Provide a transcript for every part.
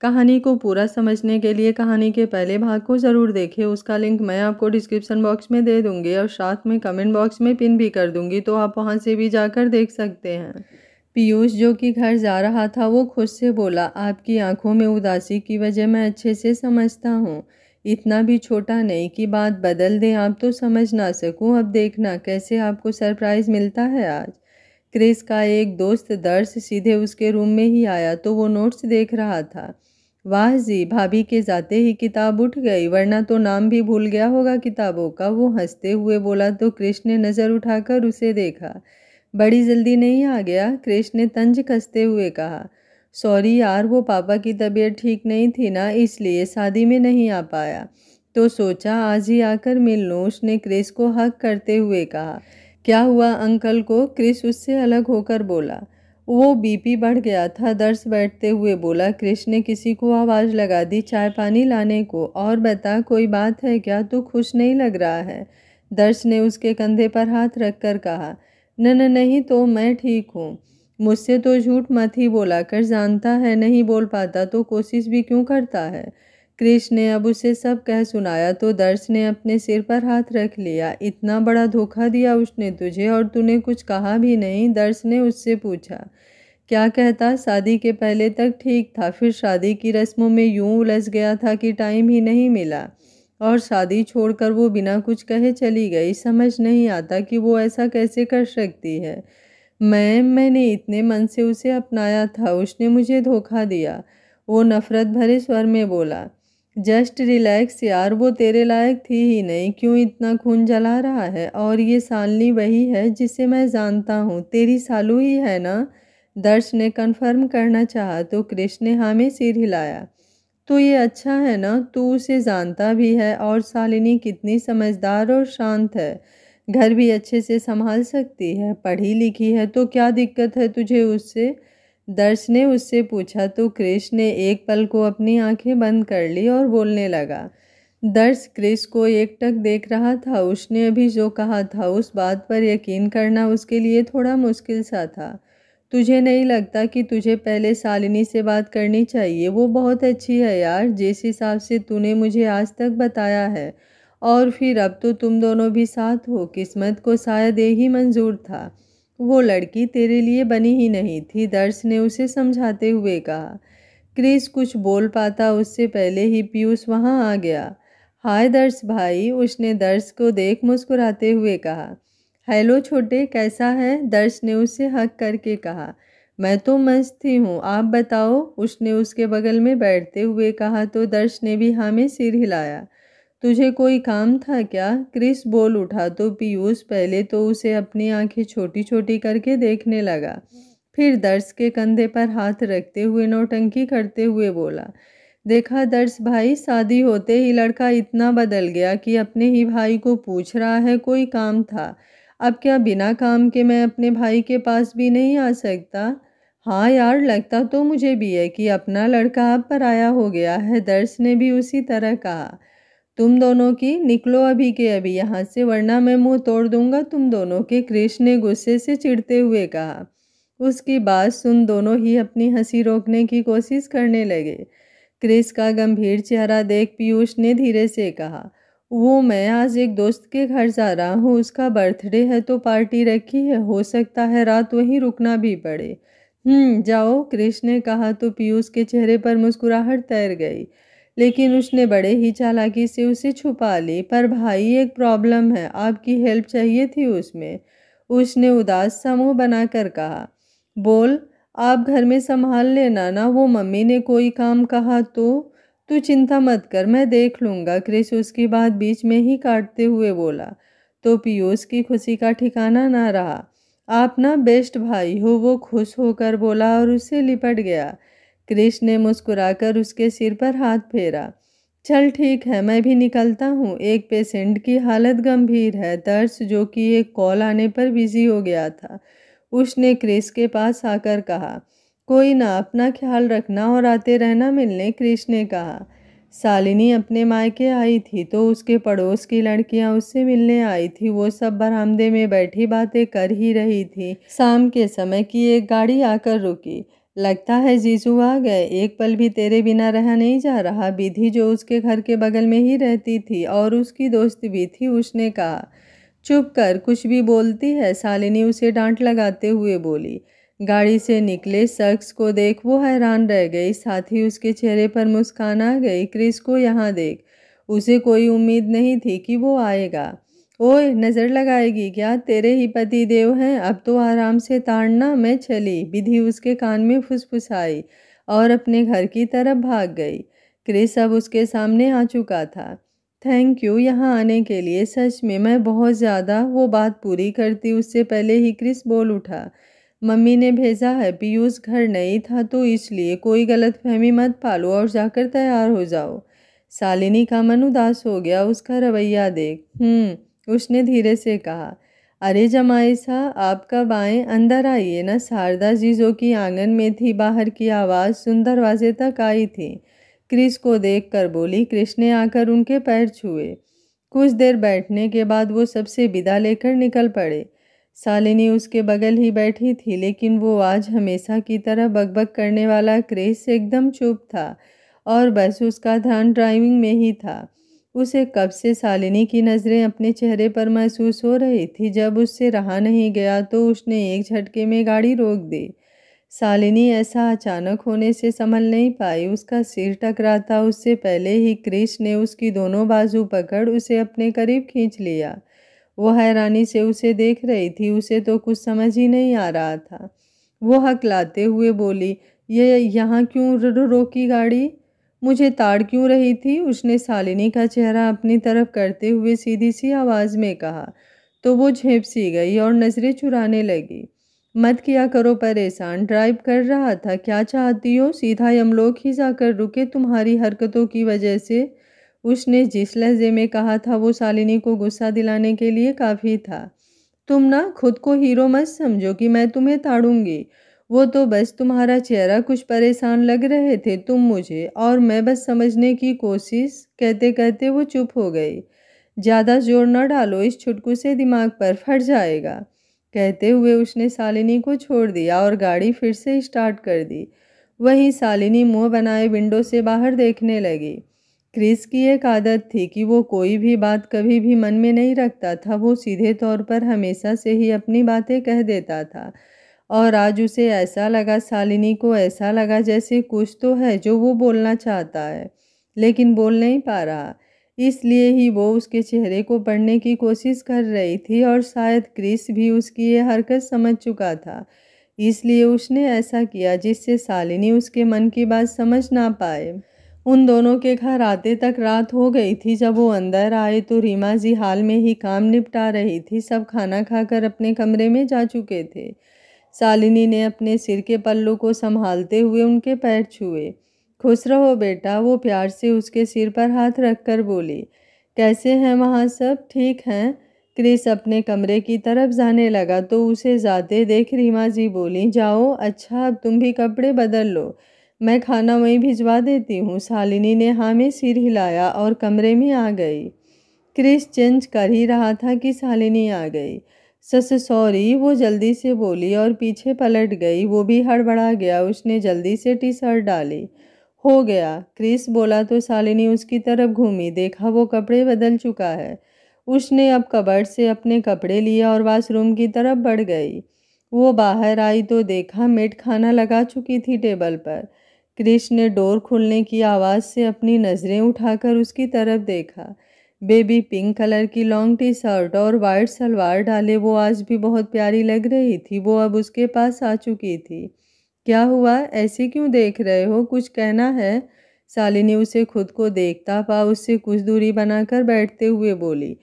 कहानी को पूरा समझने के लिए कहानी के पहले भाग को ज़रूर देखें। उसका लिंक मैं आपको डिस्क्रिप्शन बॉक्स में दे दूँगी और साथ में कमेंट बॉक्स में पिन भी कर दूँगी, तो आप वहाँ से भी जाकर देख सकते हैं। पीयूष जो कि घर जा रहा था वो खुद से बोला, आपकी आंखों में उदासी की वजह मैं अच्छे से समझता हूँ। इतना भी छोटा नहीं कि बात बदल दें आप तो समझ ना सकूँ। अब देखना कैसे आपको सरप्राइज़ मिलता है आज। क्रिस का एक दोस्त दर्श सीधे उसके रूम में ही आया तो वो नोट्स देख रहा था। वाह जी, भाभी के जाते ही किताब उठ गई, वरना तो नाम भी भूल गया होगा किताबों का। वो हंसते हुए बोला तो क्रिस ने नज़र उठाकर उसे देखा। बड़ी जल्दी नहीं आ गया? क्रिस ने तंज कसते हुए कहा। सॉरी यार, वो पापा की तबीयत ठीक नहीं थी ना, इसलिए शादी में नहीं आ पाया, तो सोचा आज ही आकर मिल लूँ, उसने क्रिस को हक करते हुए कहा। क्या हुआ अंकल को? क्रिस उससे अलग होकर बोला। वो बीपी बढ़ गया था, दर्श बैठते हुए बोला। क्रिस ने किसी को आवाज़ लगा दी चाय पानी लाने को। और बता, कोई बात है क्या? तू खुश नहीं लग रहा है, दर्श ने उसके कंधे पर हाथ रखकर कहा। नहीं तो मैं ठीक हूँ। मुझसे तो झूठ मत ही बोला कर, जानता है नहीं बोल पाता तो कोशिश भी क्यों करता है। क्रिस ने अब उसे सब कह सुनाया तो दर्श ने अपने सिर पर हाथ रख लिया। इतना बड़ा धोखा दिया उसने तुझे और तूने कुछ कहा भी नहीं? दर्श ने उससे पूछा। क्या कहता, शादी के पहले तक ठीक था, फिर शादी की रस्मों में यूं उलझ गया था कि टाइम ही नहीं मिला, और शादी छोड़कर वो बिना कुछ कहे चली गई। समझ नहीं आता कि वो ऐसा कैसे कर सकती है। मैंने इतने मन से उसे अपनाया था, उसने मुझे धोखा दिया, वो नफरत भरे स्वर में बोला। जस्ट रिलैक्स यार, वो तेरे लायक थी ही नहीं, क्यों इतना खून जला रहा है? और ये शालिनी वही है जिसे मैं जानता हूँ, तेरी सालू ही है ना? दर्श ने कन्फर्म करना चाहा तो क्रिश ने हाँ में सिर हिलाया। तो ये अच्छा है ना, तू उसे जानता भी है, और शालिनी कितनी समझदार और शांत है, घर भी अच्छे से संभाल सकती है, पढ़ी लिखी है, तो क्या दिक्कत है तुझे उससे? दर्श ने उससे पूछा तो क्रिश ने एक पल को अपनी आंखें बंद कर ली और बोलने लगा। दर्श क्रिश को एकटक देख रहा था। उसने अभी जो कहा था उस बात पर यकीन करना उसके लिए थोड़ा मुश्किल सा था। तुझे नहीं लगता कि तुझे पहले शालिनी से बात करनी चाहिए? वो बहुत अच्छी है यार, जिस हिसाब से तूने मुझे आज तक बताया है, और फिर अब तो तुम दोनों भी साथ हो, किस्मत को शायद यही मंजूर था। वो लड़की तेरे लिए बनी ही नहीं थी, दर्श ने उसे समझाते हुए कहा। क्रिस कुछ बोल पाता उससे पहले ही पीयूष वहां आ गया। हाय दर्श भाई, उसने दर्श को देख मुस्कुराते हुए कहा। हेलो छोटे, कैसा है? दर्श ने उससे हक करके कहा। मैं तो मस्त ही हूँ, आप बताओ, उसने उसके बगल में बैठते हुए कहा तो दर्श ने भी हाँ में सिर हिलाया। तुझे कोई काम था क्या? क्रिस बोल उठा तो पीयूष पहले तो उसे अपनी आंखें छोटी छोटी करके देखने लगा, फिर दर्श के कंधे पर हाथ रखते हुए नौटंकी करते हुए बोला। देखा दर्श भाई, शादी होते ही लड़का इतना बदल गया कि अपने ही भाई को पूछ रहा है कोई काम था। अब क्या बिना काम के मैं अपने भाई के पास भी नहीं आ सकता? हाँ यार, लगता तो मुझे भी है कि अपना लड़का अब पराया हो गया है, दर्श ने भी उसी तरह कहा। तुम दोनों की निकलो अभी के अभी यहाँ से, वरना मैं मुंह तोड़ दूंगा तुम दोनों के, क्रिश ने गुस्से से चिढ़ते हुए कहा। उसकी बात सुन दोनों ही अपनी हंसी रोकने की कोशिश करने लगे। क्रिस का गंभीर चेहरा देख पीयूष ने धीरे से कहा, वो मैं आज एक दोस्त के घर जा रहा हूँ, उसका बर्थडे है तो पार्टी रखी है, हो सकता है रात वहीं रुकना भी पड़े। जाओ, क्रिश ने कहा तो पीयूष के चेहरे पर मुस्कुराहट तैर गई, लेकिन उसने बड़े ही चालाकी से उसे छुपा ली। पर भाई, एक प्रॉब्लम है, आपकी हेल्प चाहिए थी उसमें, उसने उदास सा मुंह बनाकर कहा। बोल, आप घर में संभाल लेना ना, वो मम्मी ने कोई काम कहा तो? तू चिंता मत कर, मैं देख लूँगा, क्रिस उसकी बात बीच में ही काटते हुए बोला। तो पीयूष की खुशी का ठिकाना ना रहा। आप ना बेस्ट भाई हो, वो खुश होकर बोला और उससे लिपट गया। क्रिस ने मुस्कुराकर उसके सिर पर हाथ फेरा। चल ठीक है, मैं भी निकलता हूँ, एक पेशेंट की हालत गंभीर है। दर्श जो कि एक कॉल आने पर बिजी हो गया था, उसने क्रिस के पास आकर कहा। कोई ना, अपना ख्याल रखना और आते रहना मिलने, क्रिस ने कहा। शालिनी अपने मायके आई थी तो उसके पड़ोस की लड़कियां उससे मिलने आई थी। वो सब बरामदे में बैठी बातें कर ही रही थी। शाम के समय की एक गाड़ी आकर रुकी। लगता है जीजू आ गए, एक पल भी तेरे बिना रहा नहीं जा रहा। विधि जो उसके घर के बगल में ही रहती थी और उसकी दोस्त भी थी, उसने कहा। चुप कर, कुछ भी बोलती है, शालिनी उसे डांट लगाते हुए बोली। गाड़ी से निकले शख्स को देख वो हैरान रह गई, साथ ही उसके चेहरे पर मुस्कान आ गई। क्रिस को यहाँ देख। उसे कोई उम्मीद नहीं थी कि वो आएगा। ओए, नज़र लगाएगी क्या? तेरे ही पति देव हैं, अब तो आराम से ताड़ना, मैं चली। विधि उसके कान में फुसफुसाई और अपने घर की तरफ भाग गई। क्रिस अब उसके सामने आ चुका था। थैंक यू यहाँ आने के लिए, सच में मैं बहुत ज़्यादा। वो बात पूरी करती उससे पहले ही क्रिस बोल उठा। मम्मी ने भेजा है, पीयूष घर नहीं था तो इसलिए कोई गलतफहमी मत पालो और जाकर तैयार हो जाओ। शालिनी का मन उदास हो गया, उसका रवैया देख। उसने धीरे से कहा। अरे जमाई साहब, आप कब आए? अंदर आइए ना। शारदा जी जो कि आंगन में थी, बाहर की आवाज़ सुन दरवाजे तक आई थी। क्रिस को देखकर बोली। क्रिस ने आकर उनके पैर छुए। कुछ देर बैठने के बाद वो सबसे विदा लेकर निकल पड़े। शालिनी उसके बगल ही बैठी थी, लेकिन वो आज हमेशा की तरह बकबक करने वाला क्रिस एकदम चुप था और बस उसका ध्यान ड्राइविंग में ही था। उसे कब से शालिनी की नज़रें अपने चेहरे पर महसूस हो रही थी। जब उससे रहा नहीं गया तो उसने एक झटके में गाड़ी रोक दी। शालिनी ऐसा अचानक होने से संभल नहीं पाई। उसका सिर टकराता उससे पहले ही क्रिस ने उसकी दोनों बाजू पकड़ उसे अपने करीब खींच लिया। वो हैरानी से उसे देख रही थी, उसे तो कुछ समझ ही नहीं आ रहा था। वो हकलाते हुए बोली, ये यहाँ क्यों रोकी गाड़ी? मुझे ताड़ क्यों रही थी? उसने शालिनी का चेहरा अपनी तरफ करते हुए सीधी सी आवाज़ में कहा। तो वो झेप सी गई और नज़रें चुराने लगी। मत किया करो परेशान, ड्राइव कर रहा था, क्या चाहती हो? सीधा यमलोक ही जाकर रुके तुम्हारी हरकतों की वजह से। उसने जिस लहजे में कहा था वो शालिनी को गुस्सा दिलाने के लिए काफ़ी था। तुम ना खुद को हीरो मत समझो कि मैं तुम्हें ताड़ूंगी। वो तो बस तुम्हारा चेहरा कुछ परेशान लग रहे थे तुम मुझे, और मैं बस समझने की कोशिश। कहते कहते वो चुप हो गई। ज़्यादा जोर न डालो, इस चुटकू से दिमाग पर फट जाएगा। कहते हुए उसने शालिनी को छोड़ दिया और गाड़ी फिर से स्टार्ट कर दी। वहीं शालिनी मुंह बनाए विंडो से बाहर देखने लगी। क्रिस की एक आदत थी कि वो कोई भी बात कभी भी मन में नहीं रखता था। वो सीधे तौर पर हमेशा से ही अपनी बातें कह देता था, और आज उसे ऐसा लगा, शालिनी को ऐसा लगा जैसे कुछ तो है जो वो बोलना चाहता है लेकिन बोल नहीं पा रहा। इसलिए ही वो उसके चेहरे को पढ़ने की कोशिश कर रही थी, और शायद क्रिस भी उसकी ये हरकत समझ चुका था। इसलिए उसने ऐसा किया जिससे शालिनी उसके मन की बात समझ ना पाए। उन दोनों के घर आते तक रात हो गई थी। जब वो अंदर आए तो रीमा जी हाल में ही काम निपटा रही थी। सब खाना खाकर अपने कमरे में जा चुके थे। शालिनी ने अपने सिर के पल्लू को संभालते हुए उनके पैर छुए। खुश रहो बेटा, वो प्यार से उसके सिर पर हाथ रखकर बोली। कैसे हैं वहाँ सब? ठीक हैं? क्रिस अपने कमरे की तरफ जाने लगा तो उसे जाते देख रीमा जी बोली, जाओ, अच्छा अब तुम भी कपड़े बदल लो, मैं खाना वहीं भिजवा देती हूँ। शालिनी ने हाँ में सिर हिलाया और कमरे में आ गई। क्रिस चेंज कर ही रहा था कि शालिनी आ गई। सॉरी, वो जल्दी से बोली और पीछे पलट गई। वो भी हड़बड़ा गया। उसने जल्दी से टी शर्ट डाली। हो गया, क्रिस बोला तो शालिनी उसकी तरफ घूमी। देखा वो कपड़े बदल चुका है। उसने अब कबर्ड से अपने कपड़े लिए और वॉशरूम की तरफ बढ़ गई। वो बाहर आई तो देखा मेड खाना लगा चुकी थी टेबल पर। क्रिस ने डोर खुलने की आवाज़ से अपनी नज़रें उठाकर उसकी तरफ देखा। बेबी पिंक कलर की लॉन्ग टी शर्ट और वाइट सलवार डाले वो आज भी बहुत प्यारी लग रही थी। वो अब उसके पास आ चुकी थी। क्या हुआ, ऐसे क्यों देख रहे हो? कुछ कहना है? शालिनी उसे खुद को देखता पा उससे कुछ दूरी बनाकर बैठते हुए बोली,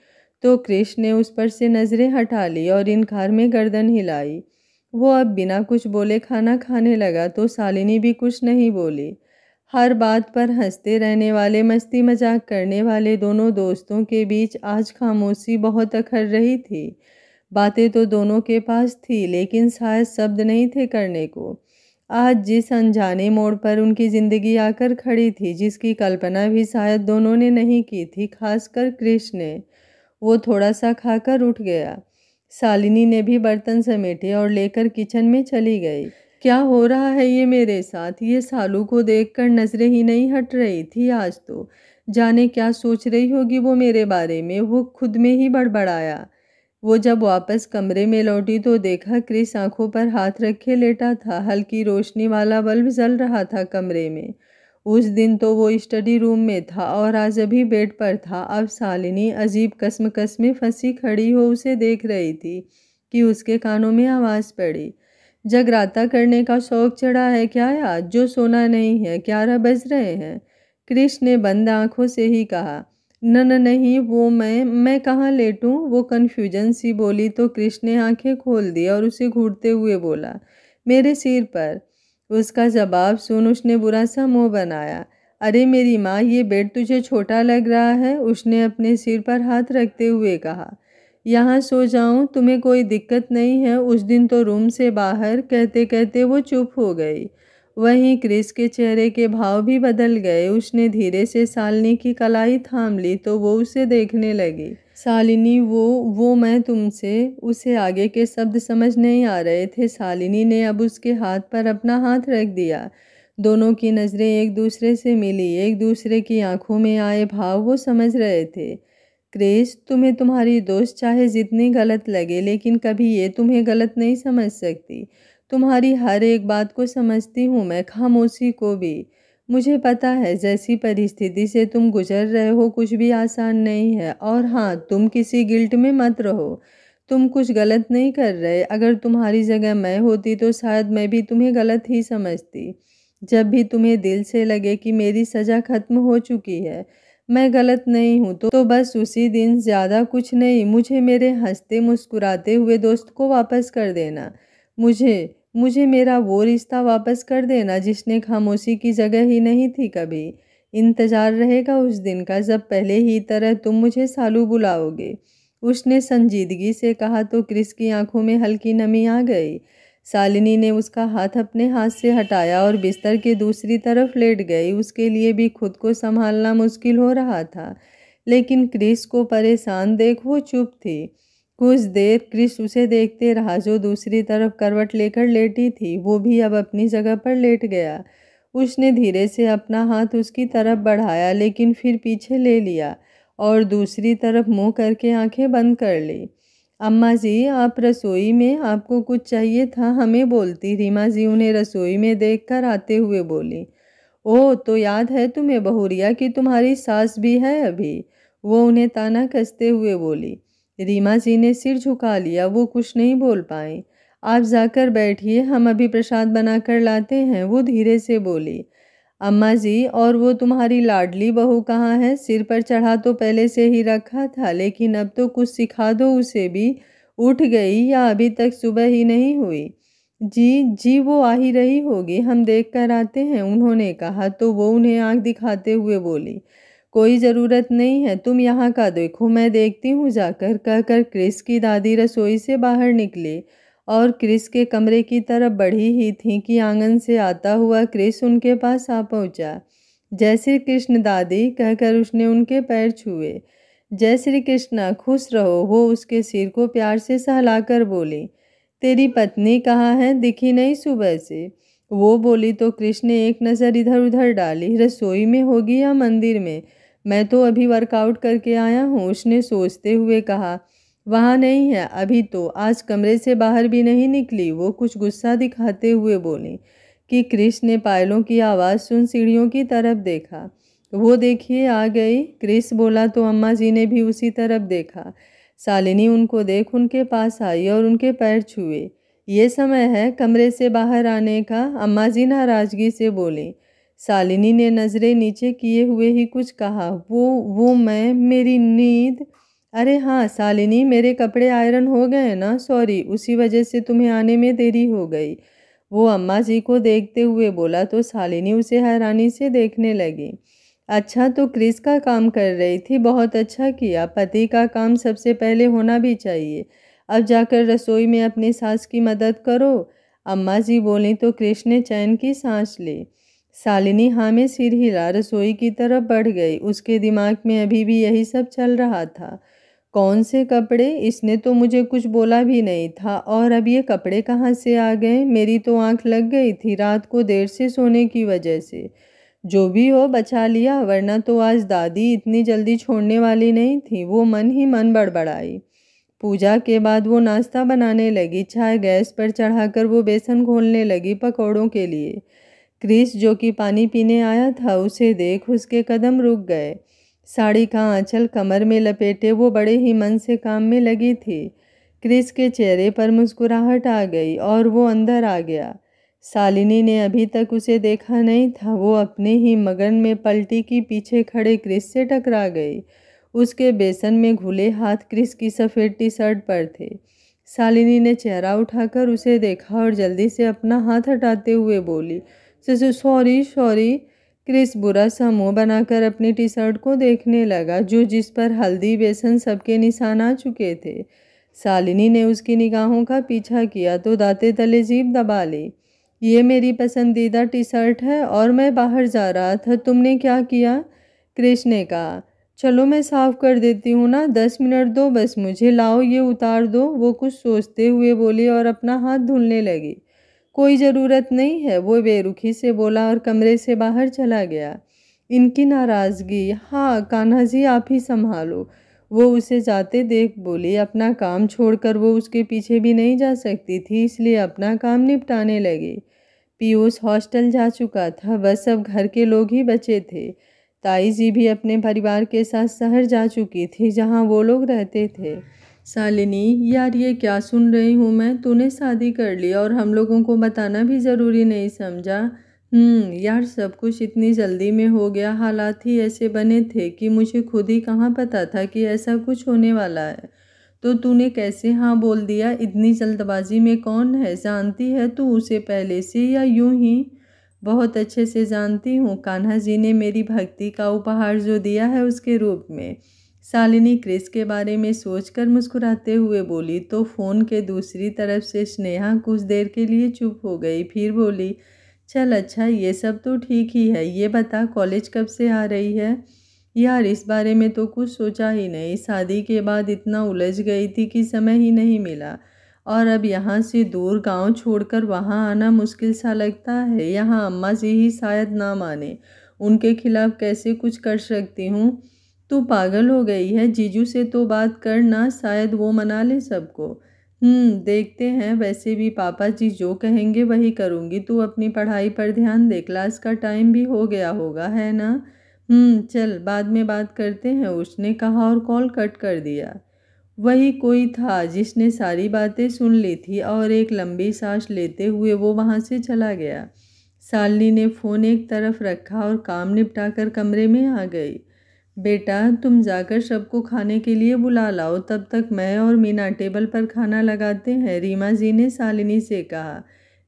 तो क्रिश ने उस पर से नज़रें हटा ली और इनकार में गर्दन हिलाई। वो अब बिना कुछ बोले खाना खाने लगा तो शालिनी भी कुछ नहीं बोली। हर बात पर हंसते रहने वाले, मस्ती मजाक करने वाले दोनों दोस्तों के बीच आज खामोशी बहुत अखर रही थी। बातें तो दोनों के पास थी लेकिन शायद शब्द नहीं थे करने को। आज जिस अनजाने मोड़ पर उनकी ज़िंदगी आकर खड़ी थी, जिसकी कल्पना भी शायद दोनों ने नहीं की थी, खासकर क्रिश ने। वो थोड़ा सा खाकर उठ गया। शालिनी ने भी बर्तन समेटे और लेकर किचन में चली गई। क्या हो रहा है ये मेरे साथ? ये सालू को देखकर नजरें ही नहीं हट रही थी आज तो। जाने क्या सोच रही होगी वो मेरे बारे में। वो खुद में ही बड़बड़ाया। वो जब वापस कमरे में लौटी तो देखा क्रिस आंखों पर हाथ रखे लेटा था। हल्की रोशनी वाला बल्ब जल रहा था कमरे में। उस दिन तो वो स्टडी रूम में था और आज अभी बेड पर था। अब शालिनी अजीब कसमकस में फंसी खड़ी हो उसे देख रही थी कि उसके कानों में आवाज़ पड़ी। जगराता करने का शौक चढ़ा है क्या आज? जो सोना नहीं है। 11 बज रहे हैं। क्रिश ने बंद आंखों से ही कहा। न नहीं, वो मैं कहाँ लेटूं? वो कन्फ्यूजन सी बोली तो क्रिश ने आंखें खोल दी और उसे घूरते हुए बोला, मेरे सिर पर। उसका जवाब सुन उसने बुरा सा मुंह बनाया। अरे मेरी माँ, ये बेड तुझे छोटा लग रहा है? उसने अपने सिर पर हाथ रखते हुए कहा। यहाँ सो जाऊं? तुम्हें कोई दिक्कत नहीं है? उस दिन तो रूम से बाहर कहते कहते वो चुप हो गई। वहीं क्रिस के चेहरे के भाव भी बदल गए। उसने धीरे से शालिनी की कलाई थाम ली तो वो उसे देखने लगी। शालिनी, वो मैं तुमसे। उसे आगे के शब्द समझ नहीं आ रहे थे। शालिनी ने अब उसके हाथ पर अपना हाथ रख दिया। दोनों की नज़रें एक दूसरे से मिली। एक दूसरे की आंखों में आए भाव वो समझ रहे थे। क्रिस, तुम्हें तुम्हारी दोस्त चाहे जितनी गलत लगे लेकिन कभी ये तुम्हें गलत नहीं समझ सकती। तुम्हारी हर एक बात को समझती हूँ मैं, खामोशी को भी। मुझे पता है जैसी परिस्थिति से तुम गुजर रहे हो कुछ भी आसान नहीं है। और हाँ, तुम किसी गिल्ट में मत रहो। तुम कुछ गलत नहीं कर रहे। अगर तुम्हारी जगह मैं होती तो शायद मैं भी तुम्हें गलत ही समझती। जब भी तुम्हें दिल से लगे कि मेरी सज़ा खत्म हो चुकी है, मैं गलत नहीं हूँ, तो बस उसी दिन, ज़्यादा कुछ नहीं, मुझे मेरे हंसते मुस्कुराते हुए दोस्त को वापस कर देना। मुझे मुझे मेरा वो रिश्ता वापस कर देना जिसने खामोशी की जगह ही नहीं थी कभी। इंतज़ार रहेगा उस दिन का जब पहले ही तरह तुम मुझे सालू बुलाओगे। उसने संजीदगी से कहा तो क्रिस की आंखों में हल्की नमी आ गई। शालिनी ने उसका हाथ अपने हाथ से हटाया और बिस्तर के दूसरी तरफ लेट गई। उसके लिए भी खुद को संभालना मुश्किल हो रहा था, लेकिन क्रिस को परेशान देख वो चुप थी। कुछ देर क्रिस उसे देखते रहा जो दूसरी तरफ करवट लेकर लेटी थी। वो भी अब अपनी जगह पर लेट गया। उसने धीरे से अपना हाथ उसकी तरफ बढ़ाया लेकिन फिर पीछे ले लिया और दूसरी तरफ मुंह करके आंखें बंद कर ली। अम्मा जी, आप रसोई में? आपको कुछ चाहिए था? हमें बोलती। रीमा जी उन्हें रसोई में देखकर आते हुए बोली। ओह, तो याद है तुम्हें बहुरिया कि तुम्हारी सास भी है अभी? वो उन्हें ताना कसते हुए बोली। रीमा जी ने सिर झुका लिया। वो कुछ नहीं बोल पाए। आप जाकर बैठिए, हम अभी प्रसाद बनाकर लाते हैं, वो धीरे से बोली। अम्मा जी, और वो तुम्हारी लाडली बहू कहाँ है? सिर पर चढ़ा तो पहले से ही रखा था, लेकिन अब तो कुछ सिखा दो उसे भी। उठ गई या अभी तक सुबह ही नहीं हुई? जी जी, वो आ ही रही होगी, हम देख कर आते हैं, उन्होंने कहा तो वो उन्हें आंख दिखाते हुए बोली। कोई ज़रूरत नहीं है, तुम यहाँ का देखो, मैं देखती हूँ जाकर, कहकर क्रिस की दादी रसोई से बाहर निकली और क्रिस के कमरे की तरफ बढ़ी ही थी कि आंगन से आता हुआ क्रिस उनके पास आ पहुंचा। जय श्री कृष्ण दादी, कहकर उसने उनके पैर छुए। जय श्री कृष्णा, खुश रहो, वो उसके सिर को प्यार से सहलाकर बोली। तेरी पत्नी कहाँ है? दिखी नहीं सुबह से। वो बोली तो कृष्ण ने एक नज़र इधर उधर डाली। रसोई में होगी या मंदिर में? मैं तो अभी वर्कआउट करके आया हूँ, उसने सोचते हुए कहा। वहाँ नहीं है अभी तो, आज कमरे से बाहर भी नहीं निकली, वो कुछ गुस्सा दिखाते हुए बोली। कि क्रिस ने पायलों की आवाज़ सुन सीढ़ियों की तरफ देखा। वो देखिए आ गई, क्रिस बोला तो अम्मा जी ने भी उसी तरफ देखा। शालिनी उनको देख उनके पास आई और उनके पैर छुए। ये समय है कमरे से बाहर आने का? अम्मा जी नाराज़गी से बोली। शालिनी ने नज़रें नीचे किए हुए ही कुछ कहा। वो मैं, मेरी नींद। अरे हाँ शालिनी, मेरे कपड़े आयरन हो गए ना? सॉरी, उसी वजह से तुम्हें आने में देरी हो गई, वो अम्मा जी को देखते हुए बोला तो शालिनी उसे हैरानी से देखने लगी। अच्छा, तो क्रिस का काम कर रही थी, बहुत अच्छा किया, पति का काम सबसे पहले होना भी चाहिए। अब जाकर रसोई में अपनी सास की मदद करो, अम्मा जी बोली तो क्रिस ने चैन की सांस ली। शालिनी हाँ में सिर हिला रसोई की तरफ बढ़ गई। उसके दिमाग में अभी भी यही सब चल रहा था। कौन से कपड़े? इसने तो मुझे कुछ बोला भी नहीं था, और अब ये कपड़े कहाँ से आ गए? मेरी तो आंख लग गई थी रात को देर से सोने की वजह से। जो भी हो बचा लिया, वरना तो आज दादी इतनी जल्दी छोड़ने वाली नहीं थी। वो मन ही मन बड़बड़ाई। पूजा के बाद वो नाश्ता बनाने लगी। चाय गैस पर चढ़ाकर वो बेसन घोलने लगी पकौड़ों के लिए। क्रिस जो कि पानी पीने आया था, उसे देख उसके कदम रुक गए। साड़ी का आंचल कमर में लपेटे वो बड़े ही मन से काम में लगी थी। क्रिस के चेहरे पर मुस्कुराहट आ गई और वो अंदर आ गया। शालिनी ने अभी तक उसे देखा नहीं था। वो अपने ही मगन में पलटी की पीछे खड़े क्रिस से टकरा गई। उसके बेसन में घुले हाथ क्रिस की सफ़ेद टी शर्ट पर थे। शालिनी ने चेहरा उठाकर उसे देखा और जल्दी से अपना हाथ हटाते हुए बोली, सॉरी सॉरी। क्रिस बुरा सा मुंह बनाकर अपनी टी शर्ट को देखने लगा, जिस पर हल्दी बेसन सबके निशान आ चुके थे। शालिनी ने उसकी निगाहों का पीछा किया तो दांते तले जीभ दबा ली। ये मेरी पसंदीदा टी शर्ट है और मैं बाहर जा रहा था, तुमने क्या किया? क्रिस ने कहा। चलो मैं साफ कर देती हूँ ना, 10 मिनट दो बस मुझे, लाओ ये उतार दो। वो कुछ सोचते हुए बोली और अपना हाथ धुलने लगी। कोई ज़रूरत नहीं है, वो बेरुखी से बोला और कमरे से बाहर चला गया। इनकी नाराज़गी, हाँ कान्हा जी आप ही संभालो। वो उसे जाते देख बोली। अपना काम छोड़कर वो उसके पीछे भी नहीं जा सकती थी, इसलिए अपना काम निपटाने लगी। पीयूष हॉस्टल जा चुका था, बस अब घर के लोग ही बचे थे। ताई जी भी अपने परिवार के साथ शहर जा चुकी थी, जहाँ वो लोग रहते थे। शालिनी, यार ये क्या सुन रही हूँ मैं? तूने शादी कर ली और हम लोगों को बताना भी ज़रूरी नहीं समझा? यार सब कुछ इतनी जल्दी में हो गया, हालात ही ऐसे बने थे कि मुझे खुद ही कहाँ पता था कि ऐसा कुछ होने वाला है। तो तूने कैसे हाँ बोल दिया? इतनी जल्दबाजी में कौन है? जानती है तू उसे पहले से या यूं ही? बहुत अच्छे से जानती हूँ। कान्हा जी ने मेरी भक्ति का उपहार जो दिया है उसके रूप में। शालिनी क्रिस के बारे में सोचकर मुस्कुराते हुए बोली तो फ़ोन के दूसरी तरफ से स्नेहा कुछ देर के लिए चुप हो गई, फिर बोली, चल अच्छा ये सब तो ठीक ही है, ये बता कॉलेज कब से आ रही है? यार इस बारे में तो कुछ सोचा ही नहीं, शादी के बाद इतना उलझ गई थी कि समय ही नहीं मिला, और अब यहाँ से दूर गांव छोड़कर वहाँ आना मुश्किल सा लगता है। यहाँ अम्मा जी ही शायद ना माने, उनके खिलाफ़ कैसे कुछ कर सकती हूँ? तू पागल हो गई है? जीजू से तो बात करना, शायद वो मना ले सबको। देखते हैं, वैसे भी पापा जी जो कहेंगे वही करूँगी। तू अपनी पढ़ाई पर ध्यान दे, क्लास का टाइम भी हो गया होगा, है ना? चल बाद में बात करते हैं, उसने कहा और कॉल कट कर दिया। वही कोई था जिसने सारी बातें सुन ली थी और एक लंबी सांस लेते हुए वो वहाँ से चला गया। शालिनी ने फ़ोन एक तरफ रखा और काम निपटाकर कमरे में आ गई। बेटा तुम जाकर सबको खाने के लिए बुला लाओ, तब तक मैं और मीना टेबल पर खाना लगाते हैं, रीमा जी ने शालिनी से कहा।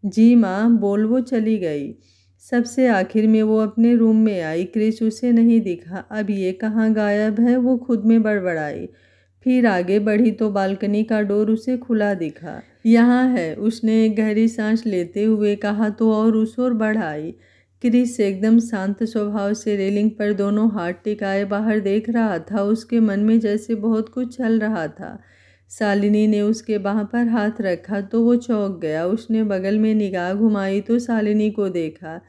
जी माँ, बोल वो चली गई। सबसे आखिर में वो अपने रूम में आई। क्रिस उसे नहीं दिखा। अब ये कहाँ गायब है? वो खुद में बड़बड़ाई। फिर आगे बढ़ी तो बालकनी का डोर उसे खुला दिखा। यहाँ है, उसने एक गहरी सांस लेते हुए कहा तो और उस ओर बढ़ आई। क्रिस एकदम शांत स्वभाव से रेलिंग पर दोनों हाथ टिकाए बाहर देख रहा था। उसके मन में जैसे बहुत कुछ चल रहा था। शालिनी ने उसके बाह पर हाथ रखा तो वो चौंक गया। उसने बगल में निगाह घुमाई तो शालिनी को देखा।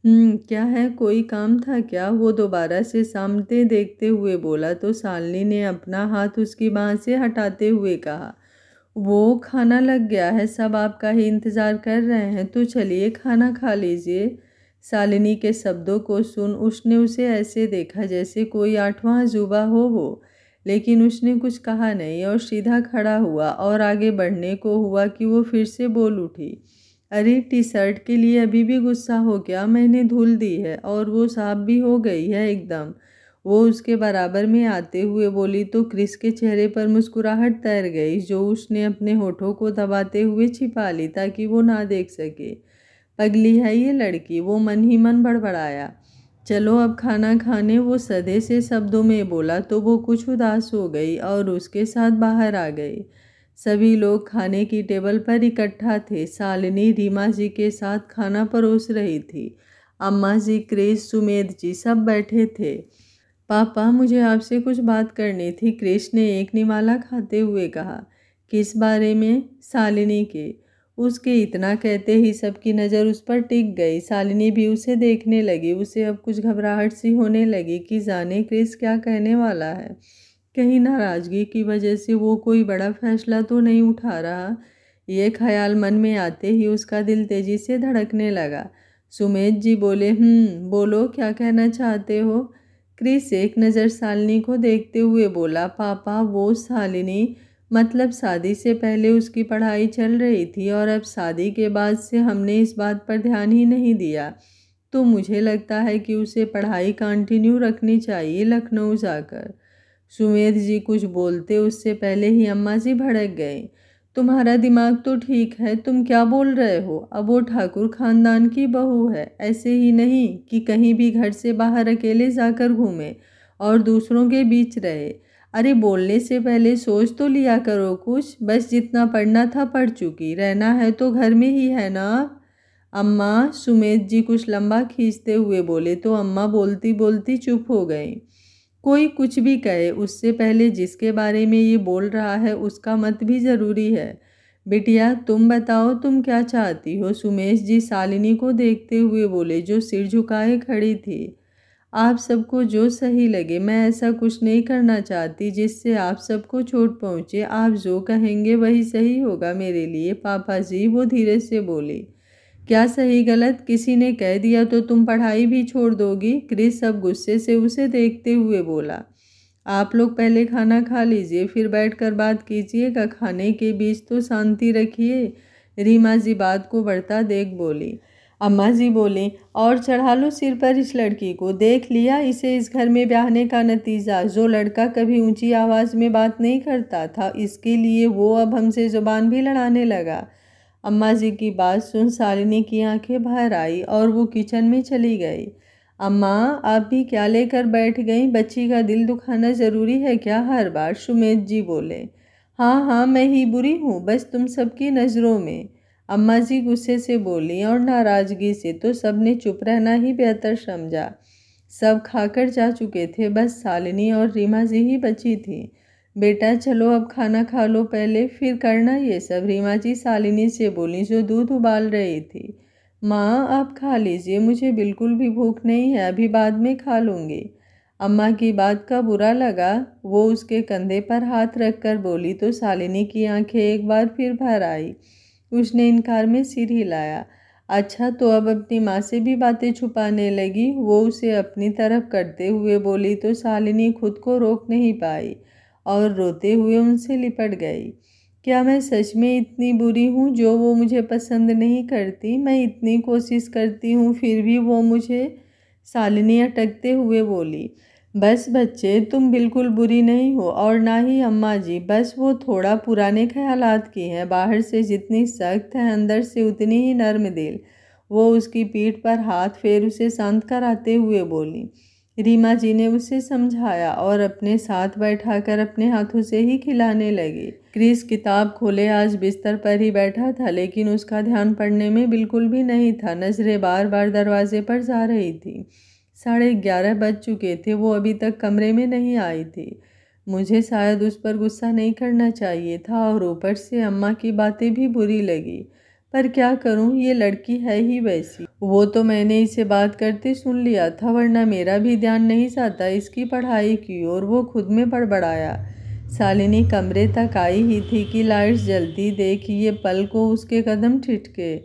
क्या है, कोई काम था क्या? वो दोबारा से सामने देखते हुए बोला तो शालिनी ने अपना हाथ उसकी बाह से हटाते हुए कहा, वो खाना लग गया है, सब आपका ही इंतज़ार कर रहे हैं, तो चलिए खाना खा लीजिए। शालिनी के शब्दों को सुन उसने उसे ऐसे देखा जैसे कोई आठवां अजूबा हो, लेकिन उसने कुछ कहा नहीं और सीधा खड़ा हुआ और आगे बढ़ने को हुआ कि वो फिर से बोल उठी, अरे टी शर्ट के लिए अभी भी गुस्सा हो क्या? मैंने धुल दी है और वो साफ भी हो गई है एकदम। वो उसके बराबर में आते हुए बोली तो क्रिस के चेहरे पर मुस्कुराहट तैर गई, जो उसने अपने होठों को दबाते हुए छिपा ली ताकि वो ना देख सके। पगली है ये लड़की, वो मन ही मन बड़बड़ाया। चलो अब खाना खाने, वो सधे से शब्दों में बोला तो वो कुछ उदास हो गई और उसके साथ बाहर आ गई। सभी लोग खाने की टेबल पर इकट्ठा थे। शालिनी रीमा जी के साथ खाना परोस रही थी। अम्मा जी, क्रिस, सुमेध जी सब बैठे थे। पापा, मुझे आपसे कुछ बात करनी थी, कृष ने एक निवाला खाते हुए कहा। किस बारे में? शालिनी के। उसके इतना कहते ही सबकी नज़र उस पर टिक गई। शालिनी भी उसे देखने लगी। उसे अब कुछ घबराहट सी होने लगी कि जाने कृष क्या कहने वाला है। कहीं नाराज़गी की वजह से वो कोई बड़ा फैसला तो नहीं उठा रहा। ये ख्याल मन में आते ही उसका दिल तेजी से धड़कने लगा। सुमेध जी बोले, बोलो, क्या कहना चाहते हो? क्रिस एक नज़र शालिनी को देखते हुए बोला, पापा, वो शालिनी, मतलब शादी से पहले उसकी पढ़ाई चल रही थी और अब शादी के बाद से हमने इस बात पर ध्यान ही नहीं दिया, तो मुझे लगता है कि उसे पढ़ाई कंटिन्यू रखनी चाहिए लखनऊ जाकर। सुमेध जी कुछ बोलते उससे पहले ही अम्मा जी भड़क गए। तुम्हारा दिमाग तो ठीक है, तुम क्या बोल रहे हो? अब वो ठाकुर खानदान की बहू है, ऐसे ही नहीं कि कहीं भी घर से बाहर अकेले जाकर घूमे और दूसरों के बीच रहे। अरे बोलने से पहले सोच तो लिया करो कुछ। बस जितना पढ़ना था पढ़ चुकी, रहना है तो घर में ही है ना। अम्मा, सुमेध जी कुछ लंबा खींचते हुए बोले तो अम्मा बोलती बोलती चुप हो गई। कोई कुछ भी कहे, उससे पहले जिसके बारे में ये बोल रहा है उसका मत भी ज़रूरी है। बिटिया, तुम बताओ, तुम क्या चाहती हो? सुमेश जी शालिनी को देखते हुए बोले, जो सिर झुकाए खड़ी थी। आप सबको जो सही लगे, मैं ऐसा कुछ नहीं करना चाहती जिससे आप सबको चोट पहुँचे। आप जो कहेंगे वही सही होगा मेरे लिए पापा जी, वो धीरे से बोली। क्या सही गलत किसी ने कह दिया तो तुम पढ़ाई भी छोड़ दोगी? क्रिस अब गुस्से से उसे देखते हुए बोला। आप लोग पहले खाना खा लीजिए, फिर बैठकर बात कीजिएगा। खाने के बीच तो शांति रखिए। रीमा जी बात को बढ़ता देख बोली। अम्मा जी बोली, और चढ़ा लो सिर पर इस लड़की को। देख लिया इसे इस घर में ब्याहने का नतीजा। जो लड़का कभी ऊंची आवाज़ में बात नहीं करता था, इसके लिए वो अब हमसे जुबान भी लड़ाने लगा। अम्मा जी की बात सुन शालिनी की आंखें बाहर आई और वो किचन में चली गई। अम्मा, आप भी क्या लेकर बैठ गई? बच्ची का दिल दुखाना ज़रूरी है क्या हर बार? सुमेध जी बोले। हाँ हाँ, मैं ही बुरी हूँ, बस तुम सबकी नज़रों में। अम्मा जी गुस्से से बोली और नाराज़गी से तो सबने चुप रहना ही बेहतर समझा। सब खाकर जा चुके थे, बस शालिनी और रीमा जी ही बची थी। बेटा चलो अब खाना खा लो पहले, फिर करना ये सब। रीमा जी शालिनी से बोली जो दूध उबाल रही थी। माँ, आप खा लीजिए, मुझे बिल्कुल भी भूख नहीं है, अभी बाद में खा लूँगी। अम्मा की बात का बुरा लगा, वो उसके कंधे पर हाथ रखकर बोली तो शालिनी की आंखें एक बार फिर भर आई। उसने इनकार में सिर हिलाया। अच्छा, तो अब अपनी माँ से भी बातें छुपाने लगी? वो उसे अपनी तरफ करते हुए बोली तो शालिनी खुद को रोक नहीं पाई और रोते हुए उनसे लिपट गई। क्या मैं सच में इतनी बुरी हूँ जो वो मुझे पसंद नहीं करती? मैं इतनी कोशिश करती हूँ फिर भी वो मुझे। शालिनी अटकते हुए बोली। बस बच्चे, तुम बिल्कुल बुरी नहीं हो और ना ही अम्मा जी, बस वो थोड़ा पुराने ख्यालात की हैं। बाहर से जितनी सख्त है अंदर से उतनी ही नर्म दिल। वो उसकी पीठ पर हाथ फेर उसे शांत कराते हुए बोली। रीमा जी ने उसे समझाया और अपने साथ बैठाकर अपने हाथों से ही खिलाने लगी। क्रिस किताब खोले आज बिस्तर पर ही बैठा था, लेकिन उसका ध्यान पढ़ने में बिल्कुल भी नहीं था। नजरें बार बार दरवाजे पर जा रही थी। 11:30 बज चुके थे, वो अभी तक कमरे में नहीं आई थी। मुझे शायद उस पर गुस्सा नहीं करना चाहिए था और ऊपर से अम्मा की बातें भी बुरी लगी, पर क्या करूं, ये लड़की है ही वैसी। वो तो मैंने इसे बात करते सुन लिया था, वरना मेरा भी ध्यान नहीं जाता इसकी पढ़ाई की ओर। वो खुद में बड़बड़ाया। शालिनी कमरे तक आई ही थी कि लाइट्स जलती देख ये पल को उसके कदम ठिठके।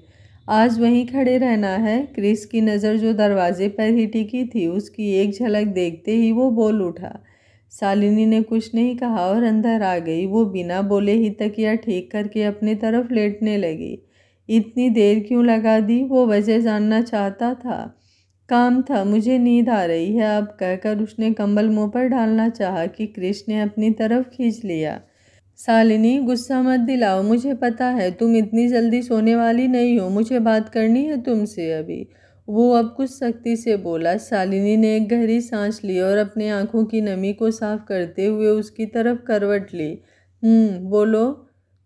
आज वहीं खड़े रहना है? क्रिस की नज़र जो दरवाजे पर ही टिकी थी, उसकी एक झलक देखते ही वो बोल उठा। शालिनी ने कुछ नहीं कहा और अंदर आ गई। वो बिना बोले ही तकिया ठीक करके अपने तरफ लेटने लगी। इतनी देर क्यों लगा दी? वो वजह जानना चाहता था। काम था, मुझे नींद आ रही है, अब कहकर उसने कंबल मुंह पर डालना चाहा कि क्रिश ने अपनी तरफ खींच लिया। शालिनी, गुस्सा मत दिलाओ, मुझे पता है तुम इतनी जल्दी सोने वाली नहीं हो, मुझे बात करनी है तुमसे अभी। वो अब कुछ सख्ती से बोला। शालिनी ने एक गहरी सांस ली और अपनी आंखों की नमी को साफ करते हुए उसकी तरफ करवट ली। बोलो।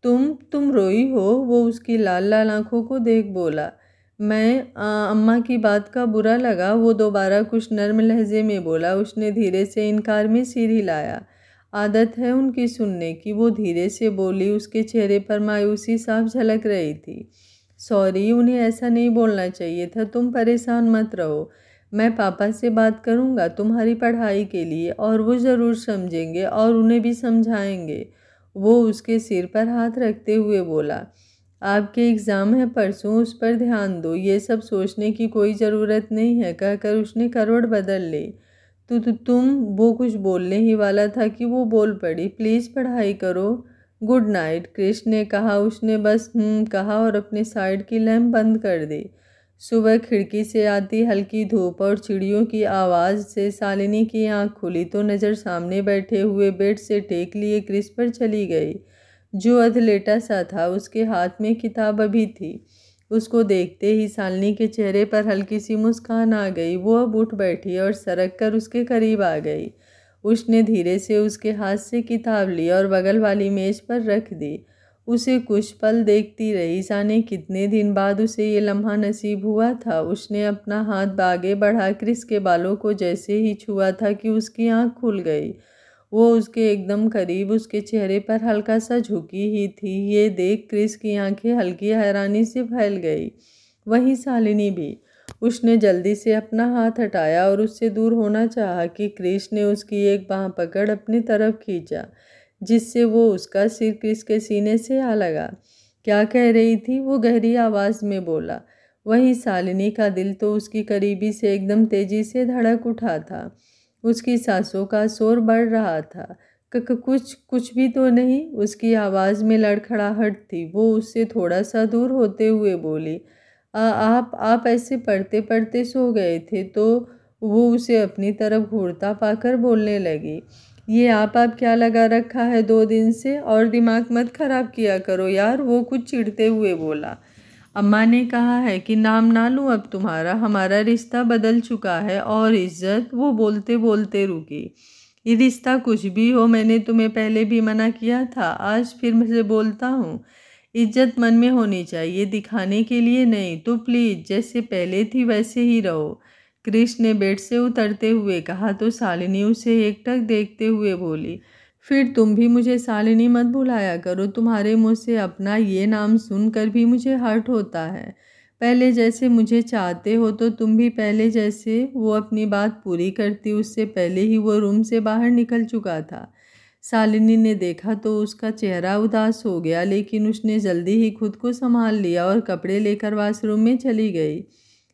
तुम रोई हो? वो उसकी लाल लाल आंखों को देख बोला। अम्मा की बात का बुरा लगा। वो दोबारा कुछ नर्म लहजे में बोला। उसने धीरे से इनकार में सिर हिलाया। आदत है उनकी सुनने की, वो धीरे से बोली। उसके चेहरे पर मायूसी साफ झलक रही थी। सॉरी, उन्हें ऐसा नहीं बोलना चाहिए था। तुम परेशान मत रहो, मैं पापा से बात करूँगा तुम्हारी पढ़ाई के लिए, और वो ज़रूर समझेंगे और उन्हें भी समझाएंगे। वो उसके सिर पर हाथ रखते हुए बोला, आपके एग्ज़ाम है परसों, उस पर ध्यान दो। ये सब सोचने की कोई ज़रूरत नहीं है, कहकर उसने करवट बदल ली। तुम वो कुछ बोलने ही वाला था कि वो बोल पड़ी, प्लीज़ पढ़ाई करो। गुड नाइट, क्रिश ने कहा। उसने बस कहा और अपने साइड की लैंप बंद कर दी। सुबह खिड़की से आती हल्की धूप और चिड़ियों की आवाज़ से शालिनी की आंख खुली तो नज़र सामने बैठे हुए बेड से टेक लिए क्रिस पर चली गई, जो अधलेटा सा था। उसके हाथ में किताब अभी थी। उसको देखते ही शालिनी के चेहरे पर हल्की सी मुस्कान आ गई। वो अब उठ बैठी और सरक कर उसके करीब आ गई। उसने धीरे से उसके हाथ से किताब ली और बगल वाली मेज पर रख दी। उसे कुछ पल देखती रही। जाने कितने दिन बाद उसे ये लम्हा नसीब हुआ था। उसने अपना हाथ आगे बढ़ा क्रिस के बालों को जैसे ही छुआ था कि उसकी आंख खुल गई। वो उसके एकदम करीब, उसके चेहरे पर हल्का सा झुकी ही थी। ये देख क्रिस की आंखें हल्की हैरानी से फैल गई। वहीं शालिनी भी। उसने जल्दी से अपना हाथ हटाया और उससे दूर होना चाहा कि क्रिस ने उसकी एक बाँह पकड़ अपनी तरफ खींचा, जिससे वो उसका सिर क्रिस के सीने से आ लगा। क्या कह रही थी? वो गहरी आवाज़ में बोला। वहीं शालिनी का दिल तो उसकी करीबी से एकदम तेजी से धड़क उठा था। उसकी सांसों का शोर बढ़ रहा था। कुछ भी तो नहीं? उसकी आवाज़ में लड़खड़ाहट थी। वो उससे थोड़ा सा दूर होते हुए बोली, आप ऐसे पढ़ते पढ़ते सो गए थे? तो वो उसे अपनी तरफ घूरता पाकर बोलने लगी, ये आप क्या लगा रखा है 2 दिन से? और दिमाग मत खराब किया करो यार। वो कुछ चिढ़ते हुए बोला, अम्मा ने कहा है कि नाम ना लूँ अब तुम्हारा, हमारा रिश्ता बदल चुका है। और इज्जत? वो बोलते बोलते रुकी। ये रिश्ता कुछ भी हो, मैंने तुम्हें पहले भी मना किया था, आज फिर मुझे बोलता हूँ। इज्जत मन में होनी चाहिए, दिखाने के लिए नहीं। तो प्लीज़ जैसे पहले थी वैसे ही रहो, क्रिश ने बेड से उतरते हुए कहा। तो शालिनी उसे एकटक देखते हुए बोली, फिर तुम भी मुझे शालिनी मत बुलाया करो। तुम्हारे मुँह से अपना ये नाम सुनकर भी मुझे हर्ट होता है। पहले जैसे मुझे चाहते हो तो तुम भी पहले जैसे। वो अपनी बात पूरी करती उससे पहले ही वो रूम से बाहर निकल चुका था। शालिनी ने देखा तो उसका चेहरा उदास हो गया, लेकिन उसने जल्दी ही खुद को संभाल लिया और कपड़े लेकर वॉशरूम में चली गई।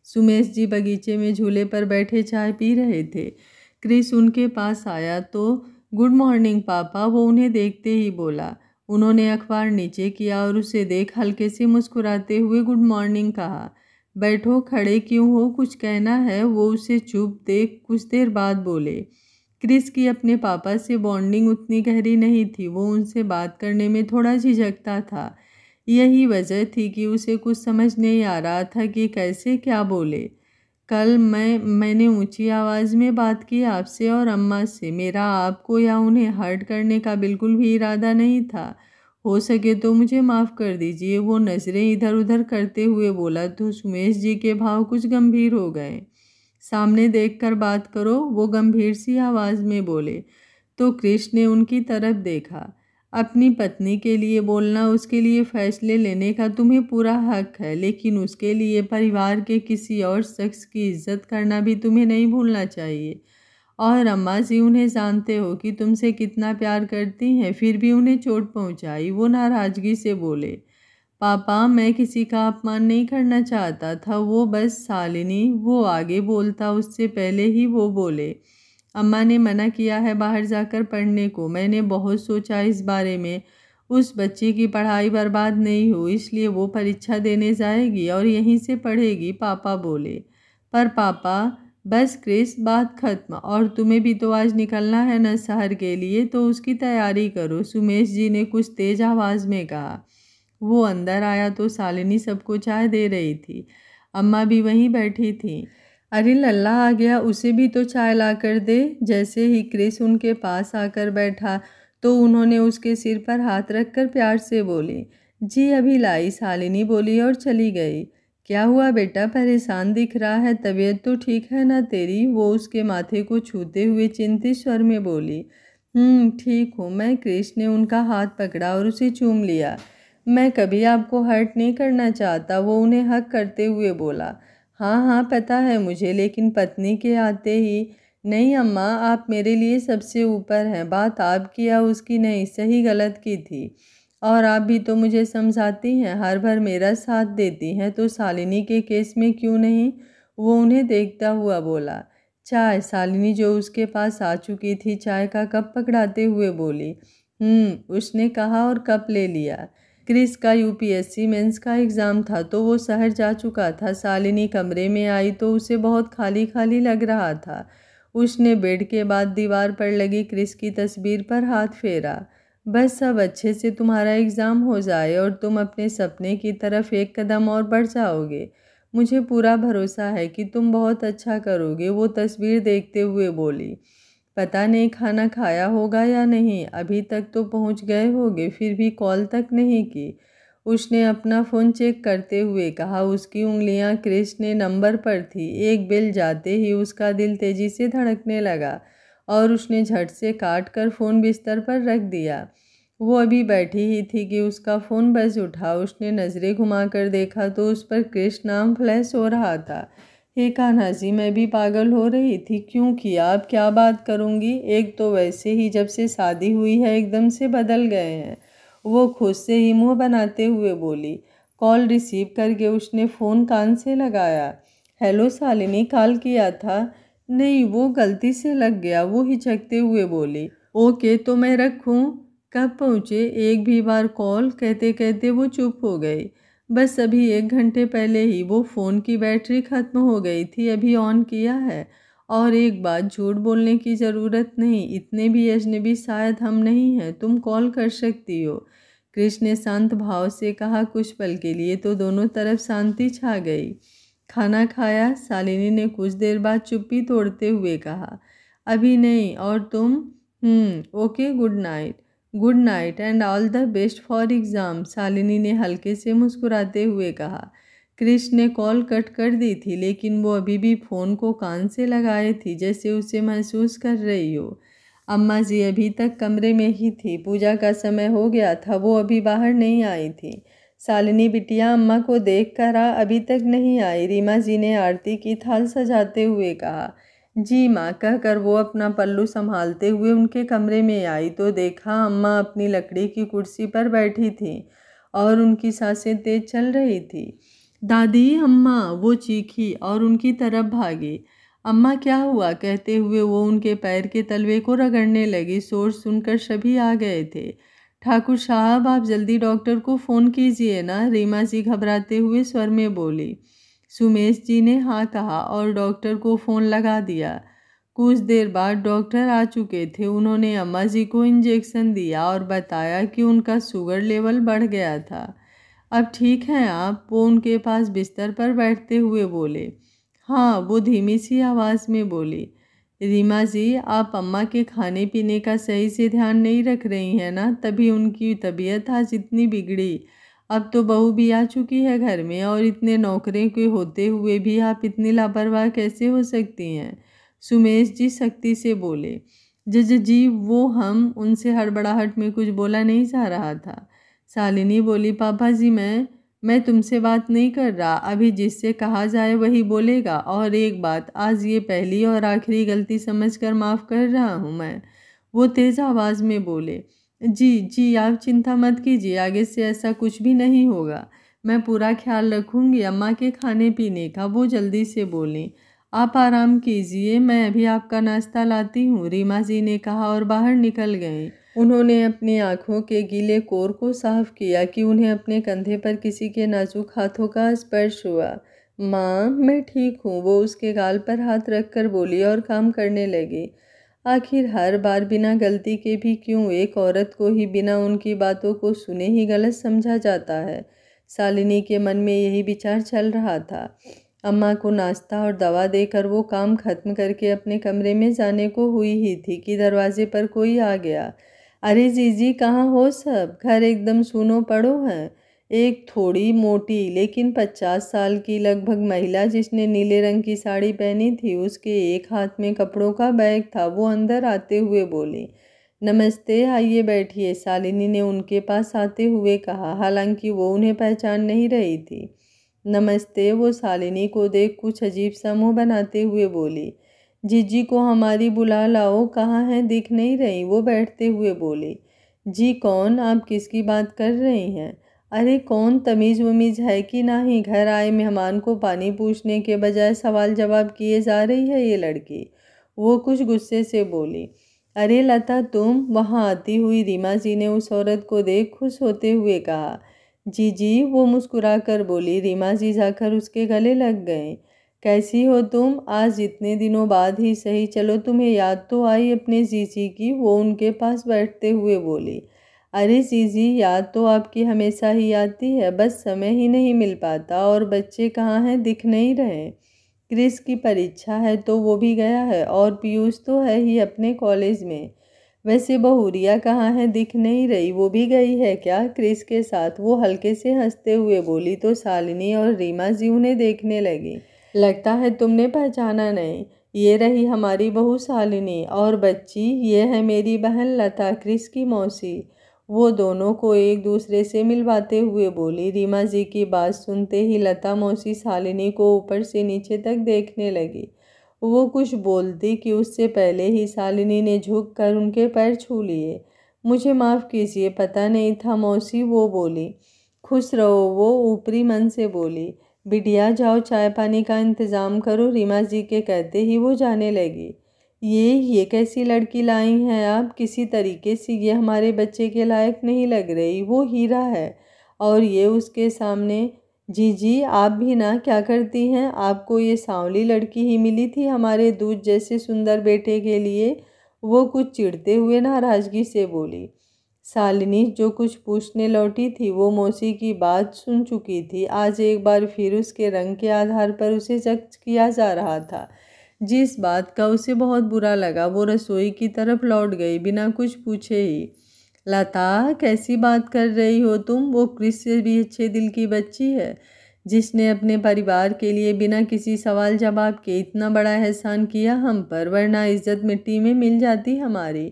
सुमेश जी बगीचे में झूले पर बैठे चाय पी रहे थे। क्रिस उनके पास आया तो गुड मॉर्निंग पापा, वो उन्हें देखते ही बोला। उन्होंने अखबार नीचे किया और उसे देख हल्के से मुस्कुराते हुए गुड मॉर्निंग कहा। बैठो, खड़े क्यों हो, कुछ कहना है? वो उसे चुप देख कुछ देर बाद बोले। क्रिस की अपने पापा से बॉन्डिंग उतनी गहरी नहीं थी। वो उनसे बात करने में थोड़ा झिझकता था। यही वजह थी कि उसे कुछ समझ नहीं आ रहा था कि कैसे क्या बोले। कल मैंने ऊंची आवाज़ में बात की आपसे और अम्मा से। मेरा आपको या उन्हें हर्ट करने का बिल्कुल भी इरादा नहीं था। हो सके तो मुझे माफ़ कर दीजिए। वो नज़रें इधर उधर करते हुए बोला तो सुमेश जी के भाव कुछ गंभीर हो गए। सामने देखकर बात करो, वो गंभीर सी आवाज़ में बोले। तो क्रिश ने उनकी तरफ देखा। अपनी पत्नी के लिए बोलना, उसके लिए फैसले लेने का तुम्हें पूरा हक है, लेकिन उसके लिए परिवार के किसी और शख्स की इज्जत करना भी तुम्हें नहीं भूलना चाहिए। और अम्मा जी, उन्हें जानते हो कि तुमसे कितना प्यार करती हैं, फिर भी उन्हें चोट पहुंचाई। वो नाराज़गी से बोले, पापा मैं किसी का अपमान नहीं करना चाहता था, वो बस शालिनी। वो आगे बोलता उससे पहले ही वो बोले, अम्मा ने मना किया है बाहर जाकर पढ़ने को। मैंने बहुत सोचा इस बारे में। उस बच्चे की पढ़ाई बर्बाद नहीं हो, इसलिए वो परीक्षा देने जाएगी और यहीं से पढ़ेगी, पापा बोले। पर पापा, बस क्रिस, बात खत्म। और तुम्हें भी तो आज निकलना है न शहर के लिए, तो उसकी तैयारी करो, सुमेश जी ने कुछ तेज आवाज़ में कहा। वो अंदर आया तो शालिनी सबको चाय दे रही थी। अम्मा भी वहीं बैठी थी। अरे लल्ला आ गया, उसे भी तो चाय ला कर दे। जैसे ही क्रिस उनके पास आकर बैठा तो उन्होंने उसके सिर पर हाथ रखकर प्यार से बोली, जी अभी लाई, शालिनी बोली और चली गई। क्या हुआ बेटा, परेशान दिख रहा है, तबीयत तो ठीक है ना तेरी? वो उसके माथे को छूते हुए चिंतित स्वर में बोली। ठीक हूँ मैं। कृष्ण ने उनका हाथ पकड़ा और उसे चूम लिया। मैं कभी आपको हर्ट नहीं करना चाहता, वो उन्हें हक करते हुए बोला। हाँ हाँ पता है मुझे, लेकिन पत्नी के आते ही। नहीं अम्मा, आप मेरे लिए सबसे ऊपर हैं। बात आपकी या उसकी नहीं, सही गलत की थी। और आप भी तो मुझे समझाती हैं, हर भर मेरा साथ देती हैं, तो शालिनी के केस में क्यों नहीं? वो उन्हें देखता हुआ बोला। चाय? शालिनी जो उसके पास आ चुकी थी चाय का कप पकड़ाते हुए बोली। उसने कहा और कप ले लिया। क्रिस का यूपीएससी मेंस का एग्ज़ाम था तो वो शहर जा चुका था। शालिनी कमरे में आई तो उसे बहुत खाली खाली लग रहा था। उसने बेड के बाद दीवार पर लगी क्रिस की तस्वीर पर हाथ फेरा। बस अब अच्छे से तुम्हारा एग्ज़ाम हो जाए और तुम अपने सपने की तरफ एक कदम और बढ़ जाओगे। मुझे पूरा भरोसा है कि तुम बहुत अच्छा करोगे, वो तस्वीर देखते हुए बोली। पता नहीं खाना खाया होगा या नहीं, अभी तक तो पहुंच गए होगे, फिर भी कॉल तक नहीं की। उसने अपना फ़ोन चेक करते हुए कहा। उसकी उंगलियां क्रिस ने नंबर पर थी। एक बेल जाते ही उसका दिल तेजी से धड़कने लगा और उसने झट से काट कर फ़ोन बिस्तर पर रख दिया। वो अभी बैठी ही थी कि उसका फ़ोन बज उठा। उसने नज़रें घुमाकर देखा तो उस पर कृष्ण नाम फ्लैश हो रहा था। हे कान्हा जी, मैं भी पागल हो रही थी। क्यों किया? अब क्या बात करूँगी? एक तो वैसे ही जब से शादी हुई है एकदम से बदल गए हैं, वो खुद से ही मुँह बनाते हुए बोली। कॉल रिसीव करके उसने फ़ोन कान से लगाया। हेलो शालिनी, कॉल किया था? नहीं, वो गलती से लग गया, वो हिचकते हुए बोली। ओके तो मैं रखूँ? कब पहुँचे? एक भी बार कॉल? कहते कहते वो चुप हो गई। बस अभी 1 घंटे पहले ही वो फ़ोन की बैटरी ख़त्म हो गई थी, अभी ऑन किया है। और एक बात, झूठ बोलने की ज़रूरत नहीं, इतने भी अजनबी शायद हम नहीं हैं, तुम कॉल कर सकती हो। कृष्ण ने शांत भाव से कहा। कुछ पल के लिए तो दोनों तरफ शांति छा गई। खाना खाया? शालिनी ने कुछ देर बाद चुप्पी तोड़ते हुए कहा। अभी नहीं। और तुम? Okay, good night. Good night and all the best for exam, Shalini ने हल्के से मुस्कुराते हुए कहा। कृष्ण ने कॉल कट कर दी थी, लेकिन वो अभी भी फ़ोन को कान से लगाए थी, जैसे उसे महसूस कर रही हो। अम्मा जी अभी तक कमरे में ही थी। पूजा का समय हो गया था, वो अभी बाहर नहीं आई थी। शालिनी बिटिया, अम्मा को देख कर आ, अभी तक नहीं आई, रीमा जी ने आरती की थाल सजाते हुए कहा। जी माँ, कहकर वो अपना पल्लू संभालते हुए उनके कमरे में आई तो देखा अम्मा अपनी लकड़ी की कुर्सी पर बैठी थी और उनकी सांसें तेज चल रही थी। दादी, अम्मा, वो चीखी और उनकी तरफ भागी। अम्मा क्या हुआ? कहते हुए वो उनके पैर के तलवे को रगड़ने लगी। शोर सुनकर सभी आ गए थे। ठाकुर साहब, आप जल्दी डॉक्टर को फ़ोन कीजिए ना, रीमा जी घबराते हुए स्वर में बोली। सुमेश जी ने हाँ कहा और डॉक्टर को फ़ोन लगा दिया। कुछ देर बाद डॉक्टर आ चुके थे। उन्होंने अम्मा जी को इंजेक्शन दिया और बताया कि उनका शुगर लेवल बढ़ गया था। अब ठीक हैं आप? वो उनके पास बिस्तर पर बैठते हुए बोले। हाँ, वो धीमी सी आवाज़ में बोली। रीमा जी, आप अम्मा के खाने पीने का सही से ध्यान नहीं रख रही हैं ना, तभी उनकी तबीयत आज इतनी बिगड़ी। अब तो बहू भी आ चुकी है घर में और इतने नौकरों के होते हुए भी आप इतनी लापरवाह कैसे हो सकती हैं? सुमेश जी सख्ती से बोले। जज जी, वो हम उनसे हड़बड़ाहट में कुछ बोला नहीं जा रहा था। शालिनी बोली। पापा जी, मैं तुमसे बात नहीं कर रहा, अभी जिससे कहा जाए वही बोलेगा। और एक बात, आज ये पहली और आखिरी गलती समझकर माफ़ कर रहा हूँ मैं। वो तेज़ आवाज़ में बोले। जी जी, आप चिंता मत कीजिए, आगे से ऐसा कुछ भी नहीं होगा। मैं पूरा ख्याल रखूँगी अम्मा के खाने पीने का। वो जल्दी से बोली। आप आराम कीजिए, मैं अभी आपका नाश्ता लाती हूँ, रीमा जी ने कहा और बाहर निकल गई। उन्होंने अपनी आँखों के गीले कोर को साफ किया कि उन्हें अपने कंधे पर किसी के नाजुक हाथों का स्पर्श हुआ। माँ, मैं ठीक हूँ, वो उसके गाल पर हाथ रखकर बोली और काम करने लगी। आखिर हर बार बिना गलती के भी क्यों एक औरत को ही बिना उनकी बातों को सुने ही गलत समझा जाता है? शालिनी के मन में यही विचार चल रहा था। अम्मा को नाश्ता और दवा देकर वो काम खत्म करके अपने कमरे में जाने को हुई ही थी कि दरवाजे पर कोई आ गया। अरे जीजी, कहाँ हो सब? घर एकदम सूनो पड़ो है। एक थोड़ी मोटी लेकिन 50 साल की लगभग महिला जिसने नीले रंग की साड़ी पहनी थी, उसके एक हाथ में कपड़ों का बैग था। वो अंदर आते हुए बोली, नमस्ते, आइए बैठिए, शालिनी ने उनके पास आते हुए कहा, हालांकि वो उन्हें पहचान नहीं रही थी। नमस्ते, वो शालिनी को देख कुछ अजीब सा मुंह बनाते हुए बोली। जीजी को हमारी बुला लाओ, कहाँ है, दिख नहीं रही, वो बैठते हुए बोली। जी कौन, आप किसकी बात कर रही हैं? अरे कौन, तमीज़ वमीज़ है कि नहीं? घर आए मेहमान को पानी पूछने के बजाय सवाल जवाब किए जा रही है ये लड़की। वो कुछ गुस्से से बोली। अरे लता तुम, वहाँ आती हुई रीमा जी ने उस औरत को देख खुश होते हुए कहा। जी, वो मुस्कुराकर बोली। रीमा जी जाकर उसके गले लग गए। कैसी हो तुम, आज इतने दिनों बाद ही सही, चलो तुम्हें याद तो आई अपने जीजी की, वो उनके पास बैठते हुए बोली। अरे जीजी, याद तो आपकी हमेशा ही आती है, बस समय ही नहीं मिल पाता। और बच्चे कहाँ हैं, दिख नहीं रहे। क्रिस की परीक्षा है तो वो भी गया है, और पीयूष तो है ही अपने कॉलेज में। वैसे बहुरिया कहाँ है, दिख नहीं रही, वो भी गई है क्या क्रिस के साथ? वो हल्के से हंसते हुए बोली तो शालिनी और रीमा जी उन्हें देखने लगी। लगता है तुमने पहचाना नहीं, ये रही हमारी बहू शालिनी, और बच्ची ये है मेरी बहन लता, क्रिस की मौसी। वो दोनों को एक दूसरे से मिलवाते हुए बोली। रीमा जी की बात सुनते ही लता मौसी शालिनी को ऊपर से नीचे तक देखने लगी। वो कुछ बोलती कि उससे पहले ही शालिनी ने झुककर उनके पैर छू लिए। मुझे माफ़ कीजिए, पता नहीं था मौसी, वो बोली। खुश रहो, वो ऊपरी मन से बोली। बिटिया जाओ चाय पानी का इंतज़ाम करो, रीमा जी के कहते ही वो जाने लगी। ये कैसी लड़की लाई हैं आप? किसी तरीके से ये हमारे बच्चे के लायक नहीं लग रही। वो हीरा है और ये उसके सामने। जी आप भी ना, क्या करती हैं? आपको ये सांवली लड़की ही मिली थी हमारे दूध जैसे सुंदर बेटे के लिए। वो कुछ चिढ़ते हुए नाराज़गी से बोली। शालिनी जो कुछ पूछने लौटी थी वो मौसी की बात सुन चुकी थी। आज एक बार फिर उसके रंग के आधार पर उसे जज किया जा रहा था। जिस बात का उसे बहुत बुरा लगा, वो रसोई की तरफ लौट गई बिना कुछ पूछे ही। लता, कैसी बात कर रही हो तुम? वो क्रिस से भी अच्छे दिल की बच्ची है, जिसने अपने परिवार के लिए बिना किसी सवाल जवाब के इतना बड़ा एहसान किया हम पर, वरना इज्जत मिट्टी में मिल जाती हमारी।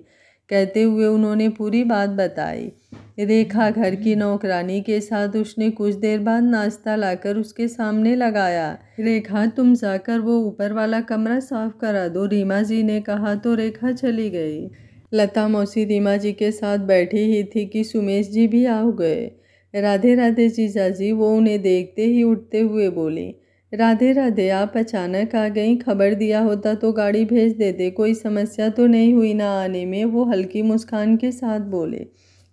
कहते हुए उन्होंने पूरी बात बताई। रेखा घर की नौकरानी के साथ उसने कुछ देर बाद नाश्ता लाकर उसके सामने लगाया। रेखा, तुम जाकर वो ऊपर वाला कमरा साफ करा दो, रीमा जी ने कहा तो रेखा चली गई। लता मौसी रीमा जी के साथ बैठी ही थी कि सुमेश जी भी आ गए। राधे राधे जीजा जी, वो उन्हें देखते ही उठते हुए बोली। राधे राधे, आप अचानक आ गई, खबर दिया होता तो गाड़ी भेज देते, कोई समस्या तो नहीं हुई ना आने में? वो हल्की मुस्कान के साथ बोले।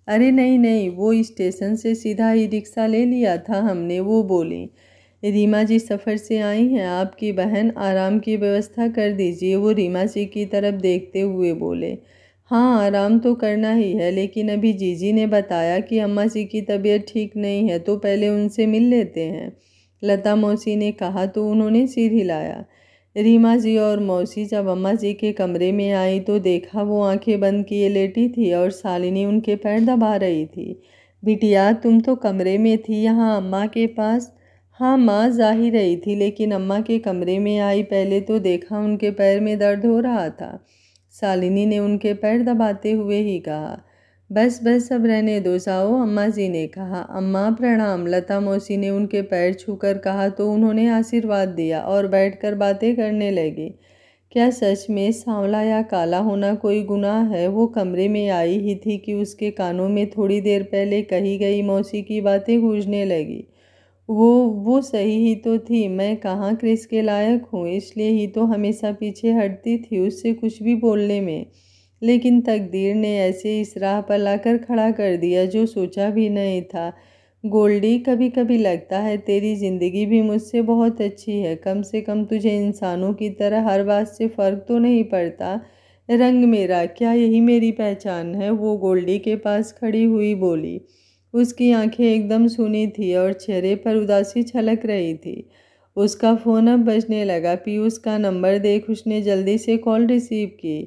अरे नहीं, वो स्टेशन से सीधा ही रिक्शा ले लिया था हमने, वो बोली। रीमा जी सफ़र से आई हैं, आपकी बहन, आराम की व्यवस्था कर दीजिए, वो रीमा जी की तरफ देखते हुए बोले। हाँ, आराम तो करना ही है, लेकिन अभी जीजी ने बताया कि अम्मा जी की तबीयत ठीक नहीं है, तो पहले उनसे मिल लेते हैं, लता मौसी ने कहा तो उन्होंने सिर हिलाया। रीमा जी और मौसी जब अम्मा जी के कमरे में आई तो देखा वो आंखें बंद किए लेटी थी और शालिनी उनके पैर दबा रही थी। बिटिया, तुम तो कमरे में थी, यहाँ अम्मा के पास? हाँ माँ, जा ही रही थी, लेकिन अम्मा के कमरे में आई पहले तो देखा उनके पैर में दर्द हो रहा था। शालिनी ने उनके पैर दबाते हुए ही कहा। बस अब रहने दो, जाओ, अम्मा जी ने कहा। अम्मा प्रणाम, लता मौसी ने उनके पैर छूकर कहा तो उन्होंने आशीर्वाद दिया और बैठकर बातें करने लगे। क्या सच में सांवला या काला होना कोई गुनाह है? वो कमरे में आई ही थी कि उसके कानों में थोड़ी देर पहले कही गई मौसी की बातें गूंजने लगी। वो सही ही तो थी, मैं कहाँ क्रिस के लायक हूँ, इसलिए ही तो हमेशा पीछे हटती थी उससे कुछ भी बोलने में। लेकिन तकदीर ने ऐसे इस राह पर लाकर खड़ा कर दिया जो सोचा भी नहीं था। गोल्डी, कभी कभी लगता है तेरी ज़िंदगी भी मुझसे बहुत अच्छी है, कम से कम तुझे इंसानों की तरह हर बात से फ़र्क तो नहीं पड़ता। रंग मेरा, क्या यही मेरी पहचान है? वो गोल्डी के पास खड़ी हुई बोली। उसकी आंखें एकदम सूनी थी और चेहरे पर उदासी छलक रही थी। उसका फ़ोन अब बजने लगा। पीयूष का नंबर देख उसने जल्दी से कॉल रिसीव की।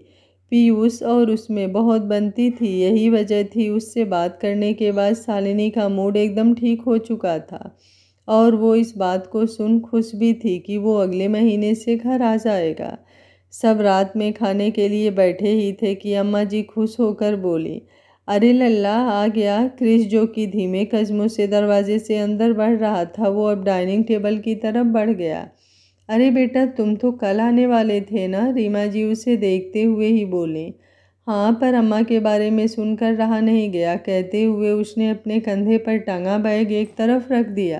पीयूष और उसमें बहुत बनती थी। यही वजह थी उससे बात करने के बाद शालिनी का मूड एकदम ठीक हो चुका था और वो इस बात को सुन खुश भी थी कि वो अगले महीने से घर आ जाएगा। सब रात में खाने के लिए बैठे ही थे कि अम्मा जी खुश होकर बोली, अरे लल्ला आ गया। क्रिस जो कि धीमे कदमों से दरवाजे से अंदर बढ़ रहा था, वो अब डाइनिंग टेबल की तरफ बढ़ गया। अरे बेटा, तुम तो कल आने वाले थे ना, रीमा जी उसे देखते हुए ही बोली। हाँ, पर अम्मा के बारे में सुनकर रहा नहीं गया, कहते हुए उसने अपने कंधे पर टंगा बैग एक तरफ रख दिया।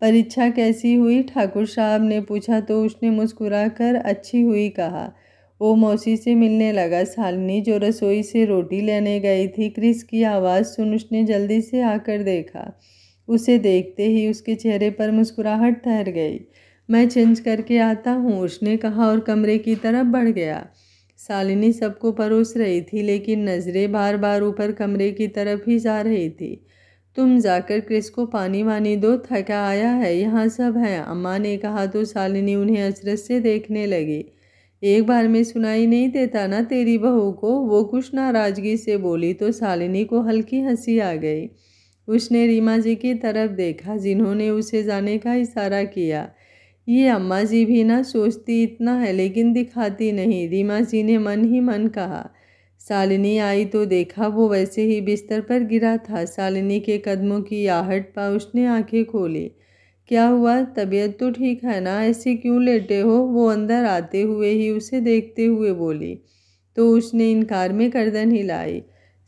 परीक्षा कैसी हुई? ठाकुर साहब ने पूछा तो उसने मुस्कुराकर अच्छी हुई कहा। वो मौसी से मिलने लगा। शालिनी जो रसोई से रोटी लेने गई थी, क्रिस की आवाज़ सुन उसने जल्दी से आकर देखा। उसे देखते ही उसके चेहरे पर मुस्कुराहट ठहर गई। मैं चेंज करके आता हूँ, उसने कहा और कमरे की तरफ बढ़ गया। शालिनी सबको परोस रही थी, लेकिन नज़रें बार बार ऊपर कमरे की तरफ ही जा रही थी। तुम जाकर क्रिस को पानी वानी दो, थका आया है, यहाँ सब है, अम्मा ने कहा तो शालिनी उन्हें अचरज से देखने लगी। एक बार में सुनाई नहीं देता ना तेरी बहू को? वो कुछ नाराज़गी से बोली तो शालिनी को हल्की हंसी आ गई। उसने रीमा जी की तरफ देखा, जिन्होंने उसे जाने का इशारा किया। ये अम्मा जी भी ना सोचती इतना है लेकिन दिखाती नहीं, रीमा जी ने मन ही मन कहा। शालिनी आई तो देखा वो वैसे ही बिस्तर पर गिरा था। शालिनी के कदमों की आहट पा उसने आंखें खोली। क्या हुआ? तबीयत तो ठीक है ना, ऐसे क्यों लेटे हो? वो अंदर आते हुए ही उसे देखते हुए बोली तो उसने इनकार में गर्दन हिलाई।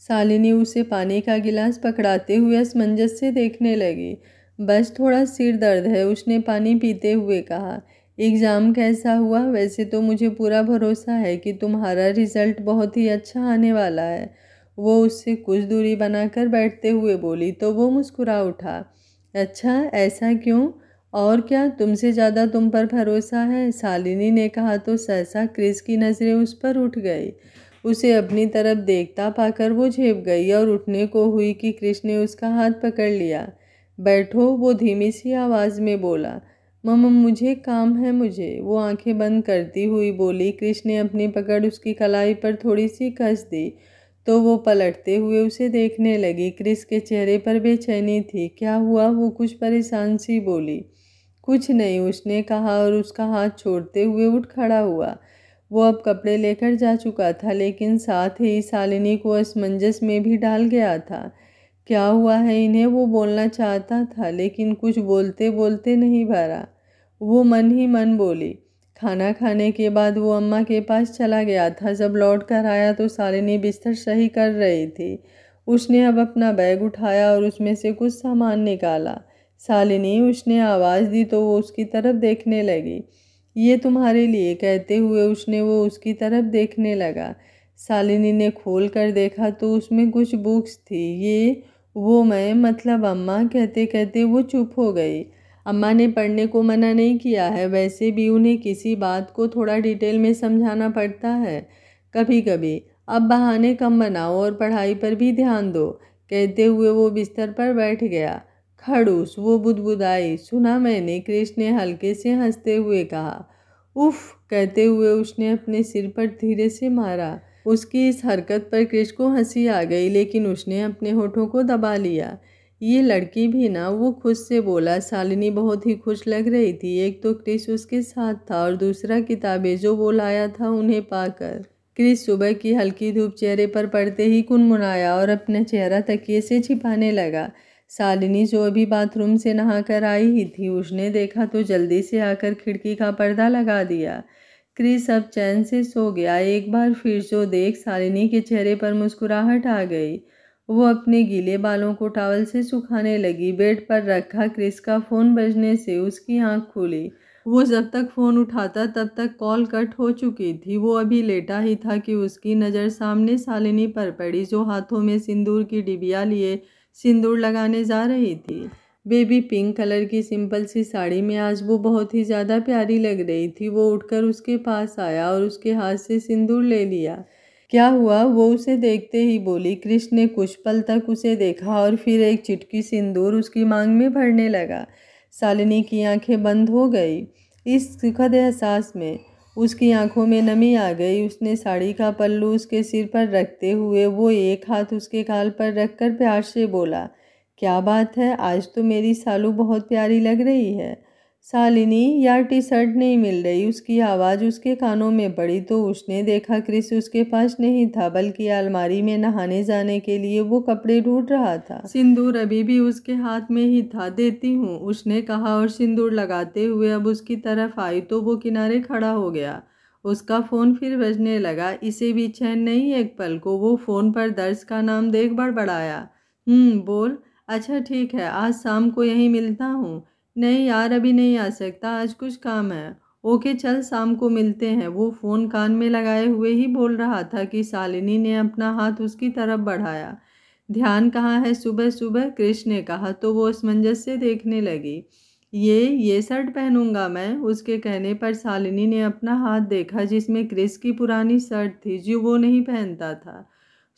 शालिनी उसे पानी का गिलास पकड़ाते हुए असमंजस से देखने लगी। बस थोड़ा सिर दर्द है, उसने पानी पीते हुए कहा। एग्ज़ाम कैसा हुआ? वैसे तो मुझे पूरा भरोसा है कि तुम्हारा रिजल्ट बहुत ही अच्छा आने वाला है। वो उससे कुछ दूरी बनाकर बैठते हुए बोली तो वो मुस्कुरा उठा। अच्छा, ऐसा क्यों? और क्या, तुमसे ज़्यादा तुम पर भरोसा है, शालिनी ने कहा तो सहसा क्रिस की नज़रें उस पर उठ गई। उसे अपनी तरफ देखता पाकर वो झेप गई और उठने को हुई कि क्रिस ने उसका हाथ पकड़ लिया। बैठो, वो धीमी सी आवाज़ में बोला। मम्मा मुझे काम है, मुझे, वो आंखें बंद करती हुई बोली। क्रिस ने अपनी पकड़ उसकी कलाई पर थोड़ी सी कस दी तो वो पलटते हुए उसे देखने लगी। क्रिस के चेहरे पर बेचैनी थी। क्या हुआ? वो कुछ परेशान सी बोली। कुछ नहीं, उसने कहा और उसका हाथ छोड़ते हुए उठ खड़ा हुआ। वो अब कपड़े लेकर जा चुका था, लेकिन साथ ही शालिनी को असमंजस में भी डाल गया था। क्या हुआ है इन्हें? वो बोलना चाहता था लेकिन कुछ बोलते बोलते नहीं भरा। वो मन ही मन बोली। खाना खाने के बाद वो अम्मा के पास चला गया था। जब लौट कर आया तो शालिनी बिस्तर सही कर रही थी। उसने अब अपना बैग उठाया और उसमें से कुछ सामान निकाला। शालिनी, उसने आवाज़ दी तो वो उसकी तरफ देखने लगी। ये तुम्हारे लिए, कहते हुए उसने वो उसकी तरफ देखने लगा। शालिनी ने खोल कर देखा तो उसमें कुछ बुक्स थी। ये वो मैं मतलब अम्मा, कहते कहते वो चुप हो गई। अम्मा ने पढ़ने को मना नहीं किया है, वैसे भी उन्हें किसी बात को थोड़ा डिटेल में समझाना पड़ता है कभी कभी। अब बहाने कम बनाओ और पढ़ाई पर भी ध्यान दो, कहते हुए वो बिस्तर पर बैठ गया। खड़ूस, वो बुदबुदाई। सुना मैंने, क्रिस ने हल्के से हंसते हुए कहा। उफ, कहते हुए उसने अपने सिर पर धीरे से मारा। उसकी इस हरकत पर क्रिस को हंसी आ गई, लेकिन उसने अपने होठों को दबा लिया। ये लड़की भी ना, वो खुद से बोला। शालिनी बहुत ही खुश लग रही थी। एक तो क्रिस उसके साथ था और दूसरा किताबें जो वो लाया था उन्हें पाकर। क्रिस सुबह की हल्की धूप चेहरे पर पड़ते ही कुनमुनाया और अपना चेहरा तकिए से छिपाने लगा। शालिनी जो अभी बाथरूम से नहाकर आई ही थी, उसने देखा तो जल्दी से आकर खिड़की का पर्दा लगा दिया। क्रिस अब चैन से सो गया। एक बार फिर जो देख शालिनी के चेहरे पर मुस्कुराहट आ गई। वो अपने गीले बालों को टॉवल से सुखाने लगी। बेड पर रखा क्रिस का फ़ोन बजने से उसकी आंख खुली। वो जब तक फ़ोन उठाता तब तक कॉल कट हो चुकी थी। वो अभी लेटा ही था कि उसकी नज़र सामने शालिनी पर पड़ी, जो हाथों में सिंदूर की डिबिया लिए सिंदूर लगाने जा रही थी। बेबी पिंक कलर की सिंपल सी साड़ी में आज वो बहुत ही ज़्यादा प्यारी लग रही थी। वो उठकर उसके पास आया और उसके हाथ से सिंदूर ले लिया। क्या हुआ? वो उसे देखते ही बोली। क्रिस ने कुछ पल तक उसे देखा और फिर एक चिटकी सिंदूर उसकी मांग में भरने लगा। शालिनी की आंखें बंद हो गई इस सुखद एहसास में। उसकी आंखों में नमी आ गई। उसने साड़ी का पल्लू उसके सिर पर रखते हुए वो एक हाथ उसके गाल पर रखकर प्यार से बोला, क्या बात है, आज तो मेरी सालू बहुत प्यारी लग रही है। शालिनी, यार टी शर्ट नहीं मिल रही। उसकी आवाज़ उसके कानों में पड़ी तो उसने देखा क्रिस उसके पास नहीं था, बल्कि अलमारी में नहाने जाने के लिए वो कपड़े ढूंढ रहा था। सिंदूर अभी भी उसके हाथ में ही था। देती हूँ, उसने कहा और सिंदूर लगाते हुए अब उसकी तरफ आई तो वो किनारे खड़ा हो गया। उसका फ़ोन फिर बजने लगा। इसे भी चैन नहीं एक पल को। वो फ़ोन पर दर्ज का नाम देख बड़बड़ाया, बोल। अच्छा ठीक है, आज शाम को यहीं मिलता हूँ। नहीं यार, अभी नहीं आ सकता, आज कुछ काम है। ओके चल, शाम को मिलते हैं। वो फ़ोन कान में लगाए हुए ही बोल रहा था कि शालिनी ने अपना हाथ उसकी तरफ बढ़ाया। ध्यान कहाँ है सुबह सुबह, कृष्ण ने कहा तो वो असमंजस से देखने लगी। ये शर्ट पहनूंगा मैं। उसके कहने पर शालिनी ने अपना हाथ देखा जिसमें क्रिस की पुरानी शर्ट थी जो वो नहीं पहनता था।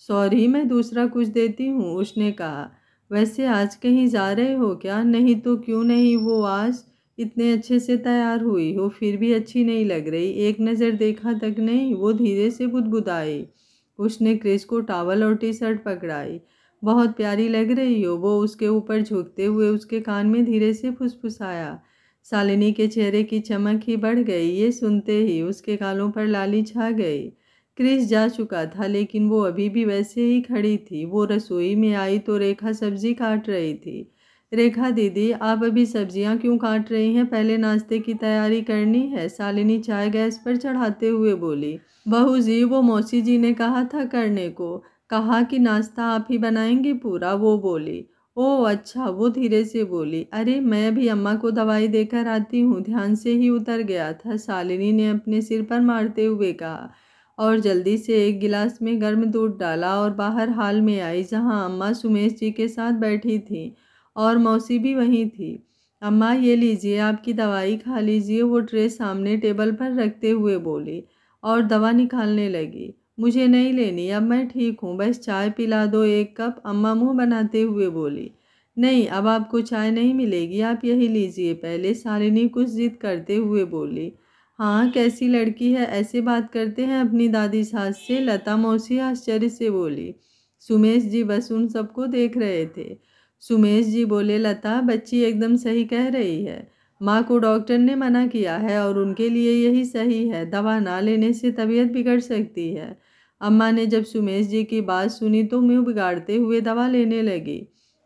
सॉरी, मैं दूसरा कुछ देती हूँ, उसने कहा। वैसे आज कहीं जा रहे हो क्या? नहीं तो क्यों नहीं, वो आज इतने अच्छे से तैयार हुई हो फिर भी अच्छी नहीं लग रही। एक नज़र देखा तक नहीं, वो धीरे से बुदबुदाई। उसने क्रिस को टॉवल और टी शर्ट पकड़ाई। बहुत प्यारी लग रही हो, वो उसके ऊपर झुकते हुए उसके कान में धीरे से फुसफुसाया। शालिनी के चेहरे की चमक ही बढ़ गई। ये सुनते ही उसके गालों पर लाली छा गई। क्रिस जा चुका था लेकिन वो अभी भी वैसे ही खड़ी थी। वो रसोई में आई तो रेखा सब्जी काट रही थी। रेखा दीदी, आप अभी सब्जियां क्यों काट रही हैं? पहले नाश्ते की तैयारी करनी है, शालिनी चाय गैस पर चढ़ाते हुए बोली। बहू जी, वो मौसी जी ने कहा था करने को। कहा कि नाश्ता आप ही बनाएंगे पूरा, वो बोली। ओह अच्छा, वो धीरे से बोली। अरे मैं भी अम्मा को दवाई देकर आती हूँ, ध्यान से ही उतर गया था, शालिनी ने अपने सिर पर मारते हुए कहा और जल्दी से एक गिलास में गर्म दूध डाला और बाहर हाल में आई जहाँ अम्मा सुमेश जी के साथ बैठी थी और मौसी भी वहीं थी। अम्मा ये लीजिए, आपकी दवाई खा लीजिए, वो ट्रे सामने टेबल पर रखते हुए बोली और दवा निकालने लगी। मुझे नहीं लेनी, अब मैं ठीक हूँ, बस चाय पिला दो एक कप, अम्मा मुँह बनाते हुए बोली। नहीं, अब आपको चाय नहीं मिलेगी, आप यही लीजिए पहले, शालिनी कुछ जिद करते हुए बोली। हाँ, कैसी लड़की है, ऐसे बात करते हैं अपनी दादी सास से, लता मौसी आश्चर्य से बोली। सुमेश जी बस उन सबको देख रहे थे। सुमेश जी बोले, लता बच्ची एकदम सही कह रही है, माँ को डॉक्टर ने मना किया है और उनके लिए यही सही है, दवा ना लेने से तबीयत बिगड़ सकती है। अम्मा ने जब सुमेश जी की बात सुनी तो मुंह बिगाड़ते हुए दवा लेने लगी।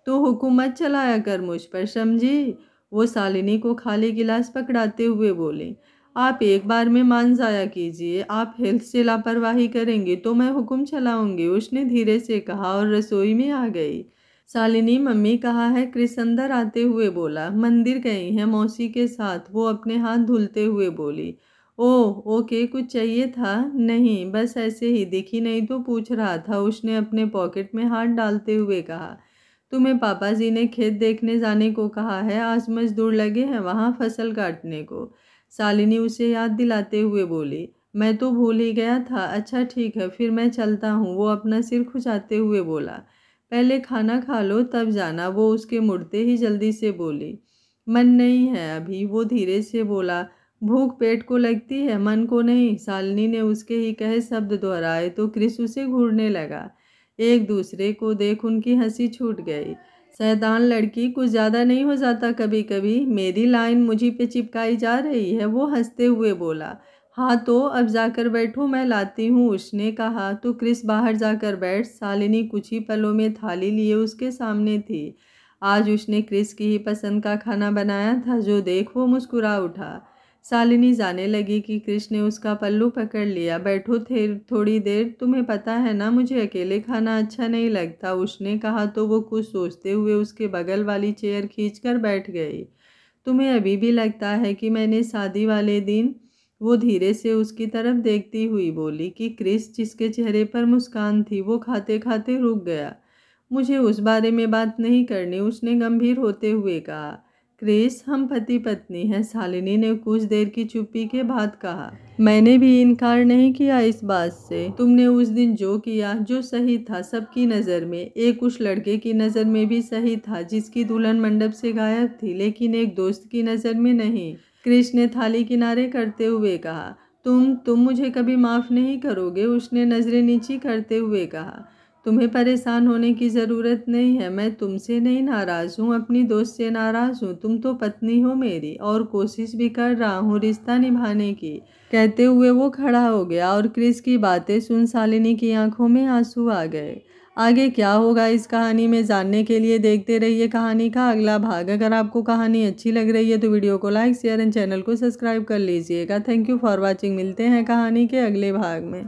तो हुकूमत चलाया कर मुझ पर, समझी? वो शालिनी को खाली गिलास पकड़ाते हुए बोली। आप एक बार में मान जाया कीजिए, आप हेल्थ से लापरवाही करेंगे तो मैं हुक्म चलाऊंगी, उसने धीरे से कहा और रसोई में आ गई। शालिनी, मम्मी कहाँ है? क्रिस अंदर आते हुए बोला। मंदिर गई हैं मौसी के साथ, वो अपने हाथ धुलते हुए बोली। ओह ओके, कुछ चाहिए था? नहीं, बस ऐसे ही, दिखी नहीं तो पूछ रहा था, उसने अपने पॉकेट में हाथ डालते हुए कहा। तुम्हें पापा जी ने खेत देखने जाने को कहा है, आज मजदूर लगे हैं वहाँ फसल काटने को, शालिनी उसे याद दिलाते हुए बोली। मैं तो भूल ही गया था। अच्छा ठीक है, फिर मैं चलता हूँ, वो अपना सिर खुजाते हुए बोला। पहले खाना खा लो तब जाना, वो उसके मुड़ते ही जल्दी से बोली। मन नहीं है अभी, वो धीरे से बोला। भूख पेट को लगती है, मन को नहीं, शालिनी ने उसके ही कहे शब्द दोहराए तो क्रिस उसे घूरने लगा। एक दूसरे को देख उनकी हंसी छूट गई। शैतान लड़की, कुछ ज़्यादा नहीं हो जाता कभी कभी? मेरी लाइन मुझी पे चिपकाई जा रही है, वो हंसते हुए बोला। हाँ तो अब जाकर बैठो, मैं लाती हूँ, उसने कहा तो क्रिस बाहर जाकर बैठ। शालिनी कुछ ही पलों में थाली लिए उसके सामने थी। आज उसने क्रिस की ही पसंद का खाना बनाया था, जो देख वो मुस्कुरा उठा। शालिनी जाने लगी कि क्रिस ने उसका पल्लू पकड़ लिया। बैठो थे थोड़ी देर, तुम्हें पता है ना मुझे अकेले खाना अच्छा नहीं लगता, उसने कहा तो वो कुछ सोचते हुए उसके बगल वाली चेयर खींचकर बैठ गई। तुम्हें अभी भी लगता है कि मैंने शादी वाले दिन, वो धीरे से उसकी तरफ देखती हुई बोली कि क्रिस, जिसके चेहरे पर मुस्कान थी, वो खाते खाते रुक गया। मुझे उस बारे में बात नहीं करनी, उसने गंभीर होते हुए कहा। क्रिस, हम पति पत्नी हैं, शालिनी ने कुछ देर की चुप्पी के बाद कहा। मैंने भी इनकार नहीं किया इस बात से। तुमने उस दिन जो किया, जो सही था सबकी नज़र में, एक उस लड़के की नज़र में भी सही था जिसकी दुल्हन मंडप से गायब थी, लेकिन एक दोस्त की नज़र में नहीं, क्रिस ने थाली किनारे करते हुए कहा। तुम मुझे कभी माफ़ नहीं करोगे, उसने नज़रें नीची करते हुए कहा। तुम्हें परेशान होने की ज़रूरत नहीं है, मैं तुमसे नहीं नाराज़ हूँ, अपनी दोस्त से नाराज़ हूँ। तुम तो पत्नी हो मेरी, और कोशिश भी कर रहा हूँ रिश्ता निभाने की। कहते हुए वो खड़ा हो गया और क्रिस की बातें सुन शालिनी की आंखों में आंसू आ गए। आगे क्या होगा इस कहानी में जानने के लिए देखते रहिए कहानी का अगला भाग। अगर आपको कहानी अच्छी लग रही है तो वीडियो को लाइक, शेयर एंड चैनल को सब्सक्राइब कर लीजिएगा। Thank you for watching. मिलते हैं कहानी के अगले भाग में।